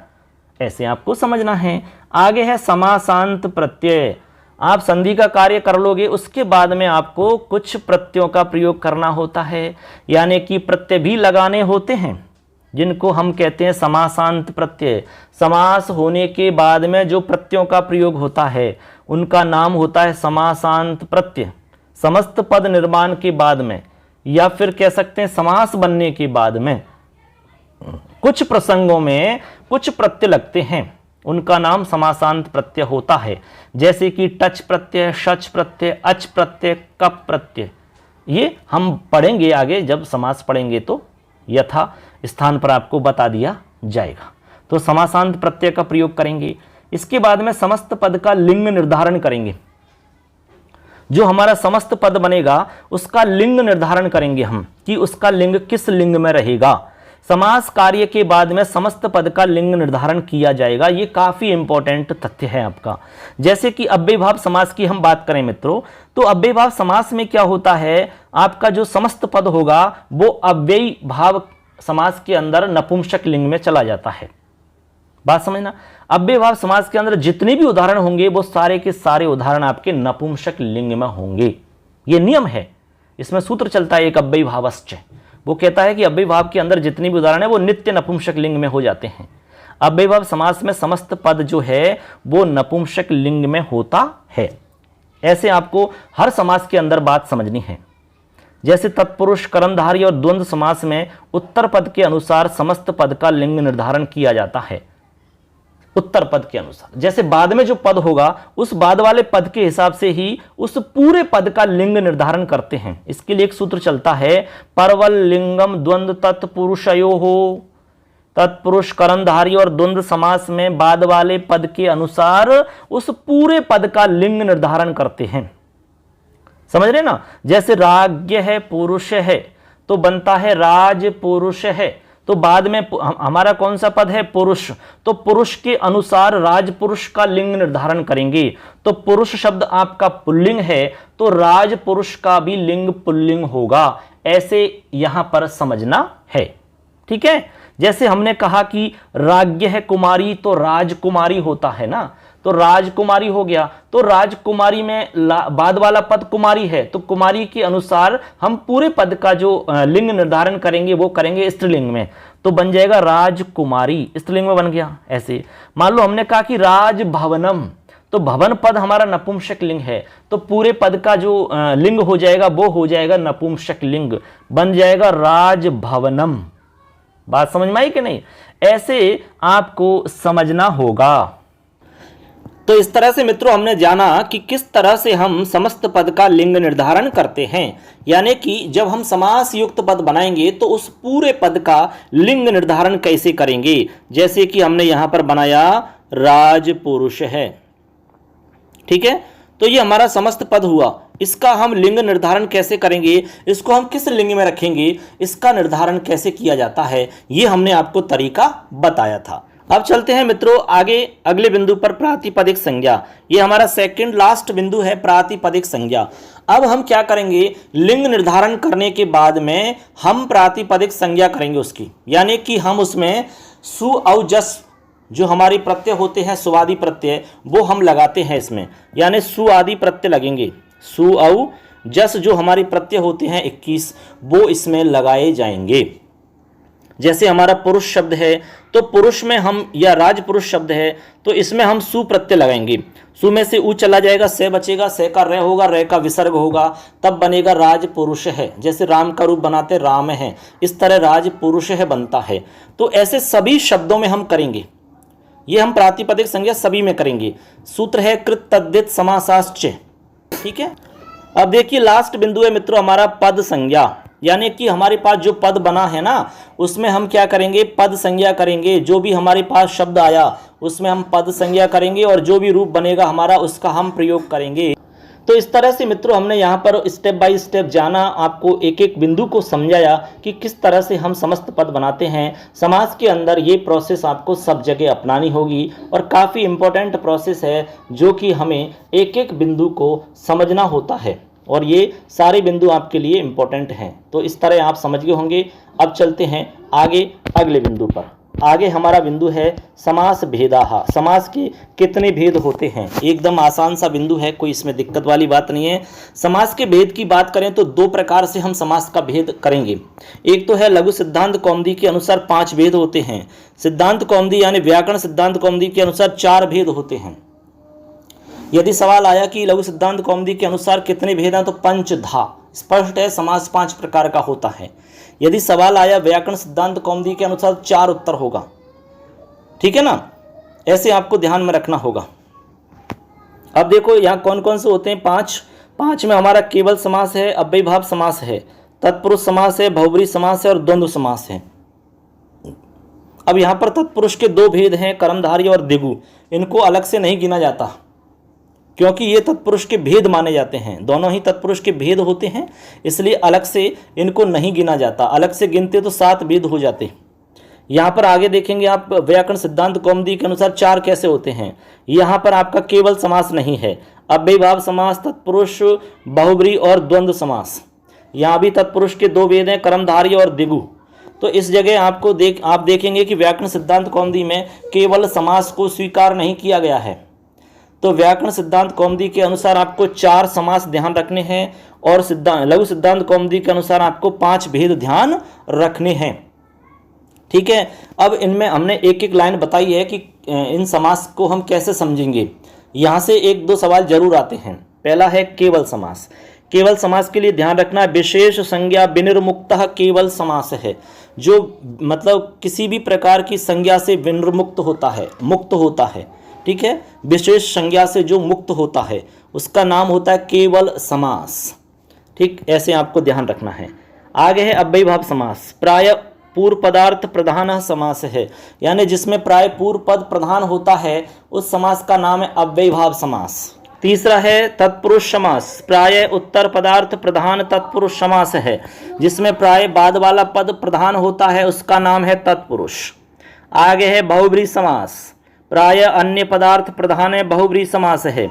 ऐसे आपको समझना है। आगे है समासांत प्रत्यय। आप संधि का कार्य कर लोगे, उसके बाद में आपको कुछ प्रत्ययों का प्रयोग करना होता है, यानी कि प्रत्यय भी लगाने होते हैं जिनको हम कहते हैं समासांत प्रत्यय। समास होने के बाद में जो प्रत्ययों का प्रयोग होता है उनका नाम होता है समासांत प्रत्यय। समस्त पद निर्माण के बाद में या फिर कह सकते हैं समास बनने के बाद में कुछ प्रसंगों में कुछ प्रत्यय लगते हैं, उनका नाम समासांत प्रत्यय होता है। जैसे कि टच प्रत्यय, शच प्रत्यय, अच प्रत्यय, कप प्रत्यय। ये हम पढ़ेंगे आगे, जब समास पढ़ेंगे तो यथा स्थान पर आपको बता दिया जाएगा। तो समासांत प्रत्यय का प्रयोग करेंगे। इसके बाद में समस्त पद का लिंग निर्धारण करेंगे। जो हमारा समस्त पद बनेगा उसका लिंग निर्धारण करेंगे हम कि उसका लिंग किस लिंग में रहेगा। समास कार्य के बाद में समस्त पद का लिंग निर्धारण किया जाएगा। ये काफी इंपॉर्टेंट तथ्य है आपका। जैसे कि अव्ययी भाव समास की हम बात करें मित्रों, तो अव्ययी भाव समास में क्या होता है, आपका जो समस्त पद होगा वो अव्ययी भाव समास के अंदर नपुंसक लिंग में चला जाता है। बात समझना, अव्ययी भाव समास के अंदर जितने भी उदाहरण होंगे वो सारे के सारे उदाहरण आपके नपुंसक लिंग में होंगे। ये नियम है, इसमें सूत्र चलता है एक अव्ययी भावश्च। वो कहता है कि अव्ययी भाव के अंदर जितने भी उदाहरण है वो नित्य नपुंसक लिंग में हो जाते हैं। अव्ययी भाव समास में समस्त पद जो है वो नपुंसक लिंग में होता है। ऐसे आपको हर समास के अंदर बात समझनी है। जैसे तत्पुरुष, कर्मधारय और द्वंद्व समास में उत्तर पद के अनुसार समस्त पद का लिंग निर्धारण किया जाता है। उत्तर पद के अनुसार, जैसे बाद में जो पद होगा उस बाद वाले पद के हिसाब से ही उस पूरे पद का लिंग निर्धारण करते हैं। इसके लिए एक सूत्र चलता है, परवल लिंगम द्वंद्व तत्पुरुषयोः। तत्पुरुष, कर्मधारय और द्वंद्व समास में बाद वाले पद के अनुसार उस पूरे पद का लिंग निर्धारण करते हैं। समझ रहे ना, जैसे राज्ञ है, पुरुष है, तो बनता है राज पुरुष है। तो बाद में हमारा कौन सा पद है, पुरुष, तो पुरुष के अनुसार राजपुरुष का लिंग निर्धारण करेंगे। तो पुरुष शब्द आपका पुल्लिंग है तो राजपुरुष का भी लिंग पुल्लिंग होगा। ऐसे यहां पर समझना है, ठीक है। जैसे हमने कहा कि राज्ञ है कुमारी तो राजकुमारी होता है ना, तो राजकुमारी हो गया। तो राजकुमारी में बाद वाला पद कुमारी है, तो कुमारी के अनुसार हम पूरे पद का जो लिंग निर्धारण करेंगे वो करेंगे स्त्रीलिंग में, तो बन जाएगा राजकुमारी, स्त्रीलिंग में बन गया। ऐसे मान लो हमने कहा कि राजभवनम, तो भवन पद हमारा नपुंसक लिंग है, तो पूरे पद का जो लिंग हो जाएगा वो हो जाएगा नपुंसक लिंग, बन जाएगा राजभवनम। बात समझ में आई कि नहीं? ऐसे आपको समझना होगा। तो इस तरह से मित्रों हमने जाना कि किस तरह से हम समस्त पद का लिंग निर्धारण करते हैं, यानी कि जब हम समास युक्त पद बनाएंगे तो उस पूरे पद का लिंग निर्धारण कैसे करेंगे। जैसे कि हमने यहां पर बनाया राजपुरुष है, ठीक है, तो ये हमारा समस्त पद हुआ। इसका हम लिंग निर्धारण कैसे करेंगे, इसको हम किस लिंग में रखेंगे, इसका निर्धारण कैसे किया जाता है, ये हमने आपको तरीका बताया था। अब चलते हैं मित्रों आगे अगले बिंदु पर, प्रातिपदिक संज्ञा। ये हमारा सेकंड लास्ट बिंदु है, प्रातिपदिक संज्ञा। अब हम क्या करेंगे, लिंग निर्धारण करने के बाद में हम प्रातिपदिक संज्ञा करेंगे उसकी, यानी कि हम उसमें सु औ जस जो हमारी प्रत्यय होते हैं, सुवादि प्रत्यय, वो हम लगाते हैं इसमें, यानी सु आदि प्रत्यय लगेंगे, सु औ जस जो हमारे प्रत्यय होते हैं 21 वो इसमें लगाए जाएंगे। जैसे हमारा पुरुष शब्द है तो पुरुष में हम, या राजपुरुष शब्द है तो इसमें हम सु प्रत्यय लगाएंगे। सु में से उ चला जाएगा, से बचेगा, से का रे होगा, रे का विसर्ग होगा, तब बनेगा राजपुरुष है। जैसे राम का रूप बनाते राम है, इस तरह राजपुरुष है बनता है। तो ऐसे सभी शब्दों में हम करेंगे, ये हम प्रातिपदिक संज्ञा सभी में करेंगे। सूत्र है कृत तद्धित समासाश्च। ठीक है, अब देखिए लास्ट बिंदु है मित्रों हमारा पद संज्ञा, यानी कि हमारे पास जो पद बना है ना उसमें हम क्या करेंगे, पद संज्ञा करेंगे। जो भी हमारे पास शब्द आया उसमें हम पद संज्ञा करेंगे और जो भी रूप बनेगा हमारा उसका हम प्रयोग करेंगे। तो इस तरह से मित्रों हमने यहाँ पर स्टेप बाय स्टेप जाना, आपको एक एक बिंदु को समझाया कि किस तरह से हम समस्त पद बनाते हैं। समास के अंदर ये प्रोसेस आपको सब जगह अपनानी होगी और काफ़ी इम्पोर्टेंट प्रोसेस है जो कि हमें एक एक बिंदु को समझना होता है और ये सारे बिंदु आपके लिए इम्पोर्टेंट हैं। तो इस तरह आप समझ गए होंगे। अब चलते हैं आगे अगले बिंदु पर। आगे हमारा बिंदु है समास भेदाः। समास के कितने भेद होते हैं, एकदम आसान सा बिंदु है, कोई इसमें दिक्कत वाली बात नहीं है। समास के भेद की बात करें तो दो प्रकार से हम समास का भेद करेंगे। एक तो है लघु सिद्धांत कौमुदी के अनुसार 5 भेद होते हैं। सिद्धांत कौमुदी यानी व्याकरण सिद्धांत कौमुदी के अनुसार 4 भेद होते हैं। यदि सवाल आया कि लघु सिद्धांत कौमुदी के अनुसार कितने भेद हैं तो पंचधा, स्पष्ट है समास 5 प्रकार का होता है। यदि सवाल आया व्याकरण सिद्धांत कौमुदी के अनुसार 4 उत्तर होगा। ठीक है ना, ऐसे आपको ध्यान में रखना होगा। अब देखो यहाँ कौन कौन से होते हैं, 5 में हमारा केवल समास है, अव्ययीभाव समास है, तत्पुरुष समास है, बहुब्रीहि समास है और द्वंद्व समास है। अब यहाँ पर तत्पुरुष के 2 भेद हैं, कर्मधारय और दिगु। इनको अलग से नहीं गिना जाता क्योंकि ये तत्पुरुष के भेद माने जाते हैं, दोनों ही तत्पुरुष के भेद होते हैं, इसलिए अलग से इनको नहीं गिना जाता। अलग से गिनते तो 7 भेद हो जाते। यहाँ पर आगे देखेंगे आप व्याकरण सिद्धांत कौमुदी के अनुसार 4 कैसे होते हैं। यहाँ पर आपका केवल समास नहीं है, अव्ययीभाव समास, तत्पुरुष, बहुब्रीहि और द्वंद्व समास। यहाँ भी तत्पुरुष के 2 भेद हैं, कर्मधारय और दिगु। तो इस जगह आपको आप देखेंगे कि व्याकरण सिद्धांत कौमुदी में केवल समास को स्वीकार नहीं किया गया है। तो व्याकरण सिद्धांत कौमुदी के अनुसार आपको 4 समास ध्यान रखने हैं और लघु सिद्धांत कौमुदी के अनुसार आपको 5 भेद ध्यान रखने हैं। ठीक है, अब इनमें हमने एक एक लाइन बताई है कि इन समास को हम कैसे समझेंगे। यहाँ से 1-2 सवाल जरूर आते हैं। पहला है केवल समास। केवल समास के लिए ध्यान रखना विशेष संज्ञा विनिर्मुक्तः केवल समास है, जो मतलब किसी भी प्रकार की संज्ञा से विनिर्मुक्त होता है, मुक्त होता है। ठीक है, विशेष संज्ञा से जो मुक्त होता है उसका नाम होता है केवल समास। ठीक, ऐसे आपको ध्यान रखना है। आगे है अव्ययीभाव समास। प्राय पूर्व पदार्थ प्रधान समास है, यानी जिसमें प्राय पूर्व पद प्रधान होता है उस समास का नाम है अव्ययीभाव समास। तीसरा है तत्पुरुष समास। प्राय उत्तर पदार्थ प्रधान तत्पुरुष समास है, जिसमें प्राय बाद वाला पद प्रधान होता है उसका नाम है तत्पुरुष। आगे है बहुब्रीहि समास। प्राय अन्य पदार्थ प्रधान है बहुब्रीहि समास है।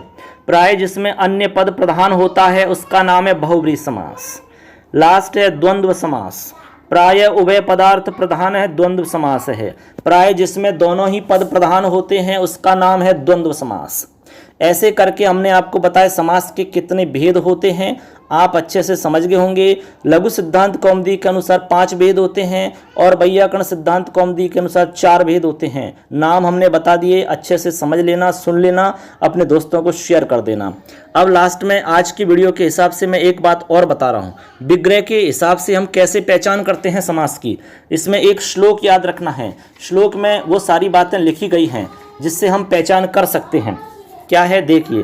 प्राय जिसमें अन्य पद प्रधान होता है उसका नाम है बहुब्रीहि समास। लास्ट है द्वंद्व समास। प्राय उभय पदार्थ प्रधान है द्वंद्व समास है। प्राय जिसमें दोनों ही पद प्रधान होते हैं उसका नाम है द्वंद्व समास। ऐसे करके हमने आपको बताया समास के कितने भेद होते हैं, आप अच्छे से समझ गए होंगे। लघु सिद्धांत कौमुदी के अनुसार 5 भेद होते हैं और वैयाकरण सिद्धांत कौमुदी के अनुसार 4 भेद होते हैं। नाम हमने बता दिए, अच्छे से समझ लेना, सुन लेना, अपने दोस्तों को शेयर कर देना। अब लास्ट में आज की वीडियो के हिसाब से मैं एक बात और बता रहा हूँ, विग्रह के हिसाब से हम कैसे पहचान करते हैं समास की। इसमें एक श्लोक याद रखना है, श्लोक में वो सारी बातें लिखी गई हैं जिससे हम पहचान कर सकते हैं। क्या है देखिए,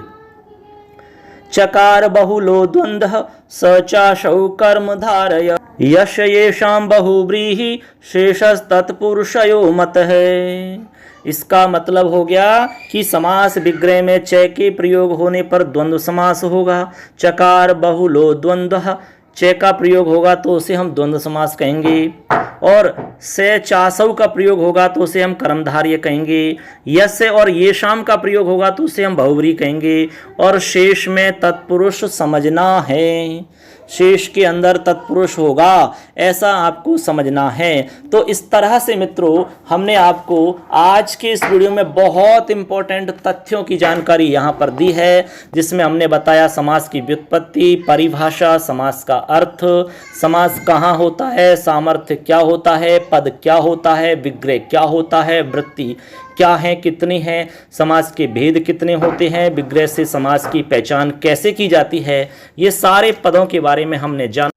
चकार बहुलो द्वंद्व स चाशौ कर्मधारय यश येषां बहुब्रीहि शेषस्तत्पुरुषयो मत है। इसका मतलब हो गया कि समास विग्रह में च के प्रयोग होने पर द्वंद्व समास होगा। चकार बहुलो द्वंद्व, च का प्रयोग होगा तो उसे हम द्वंद्व समास कहेंगे, और से चासव का प्रयोग होगा तो उसे हम कर्मधारय कहेंगे। यस्य और येषाम का प्रयोग होगा तो उसे हम बहुब्रीहि कहेंगे, और शेष में तत्पुरुष समझना है। शेष के अंदर तत्पुरुष होगा, ऐसा आपको समझना है। तो इस तरह से मित्रों हमने आपको आज के इस वीडियो में बहुत इंपॉर्टेंट तथ्यों की जानकारी यहाँ पर दी है, जिसमें हमने बताया समास की व्युत्पत्ति, परिभाषा, समास का अर्थ, समास कहाँ होता है, सामर्थ्य क्या होता है, पद क्या होता है, विग्रह क्या होता है, वृत्ति क्या है, कितनी है, समास के भेद कितने होते हैं, विग्रह से समास की पहचान कैसे की जाती है, ये सारे पदों के बारे में हमने जाना।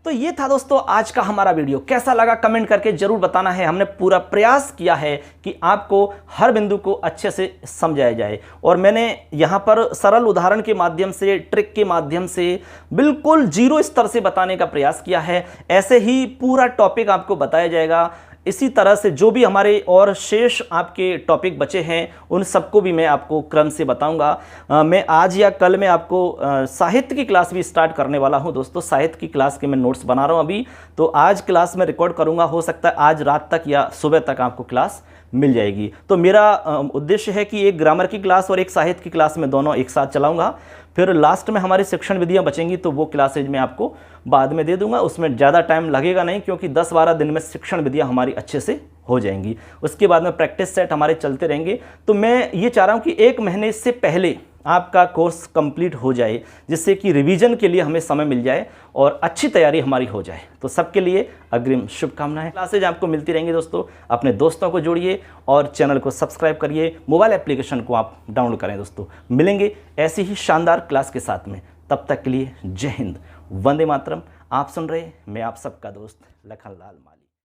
तो ये था दोस्तों आज का हमारा वीडियो। कैसा लगा कमेंट करके जरूर बताना है। हमने पूरा प्रयास किया है कि आपको हर बिंदु को अच्छे से समझाया जाए, और मैंने यहाँ पर सरल उदाहरण के माध्यम से, ट्रिक के माध्यम से बिल्कुल जीरो स्तर से बताने का प्रयास किया है। ऐसे ही पूरा टॉपिक आपको बताया जाएगा। इसी तरह से जो भी हमारे और शेष आपके टॉपिक बचे हैं उन सबको भी मैं आपको क्रम से बताऊंगा। मैं आज या कल में आपको साहित्य की क्लास भी स्टार्ट करने वाला हूं दोस्तों। साहित्य की क्लास के मैं नोट्स बना रहा हूं अभी, तो आज क्लास में रिकॉर्ड करूंगा। हो सकता है आज रात तक या सुबह तक आपको क्लास मिल जाएगी। तो मेरा उद्देश्य है कि एक ग्रामर की क्लास और एक साहित्य की क्लास में दोनों एक साथ चलाऊंगा। फिर लास्ट में हमारी शिक्षण विधियां बचेंगी तो वो क्लासेज मैं आपको बाद में दे दूंगा। उसमें ज़्यादा टाइम लगेगा नहीं, क्योंकि 10-12 दिन में शिक्षण विधियां हमारी अच्छे से हो जाएंगी। उसके बाद में प्रैक्टिस सेट हमारे चलते रहेंगे। तो मैं ये चाह रहा हूँ कि 1 महीने से पहले आपका कोर्स कंप्लीट हो जाए, जिससे कि रिवीजन के लिए हमें समय मिल जाए और अच्छी तैयारी हमारी हो जाए। तो सबके लिए अग्रिम शुभकामनाएं। क्लासेज आपको मिलती रहेंगी दोस्तों। अपने दोस्तों को जोड़िए और चैनल को सब्सक्राइब करिए। मोबाइल एप्लीकेशन को आप डाउनलोड करें दोस्तों। मिलेंगे ऐसी ही शानदार क्लास के साथ में। तब तक के लिए जय हिंद, वंदे मातरम। आप सुन रहे, मैं आप सबका दोस्त लखनलाल माली।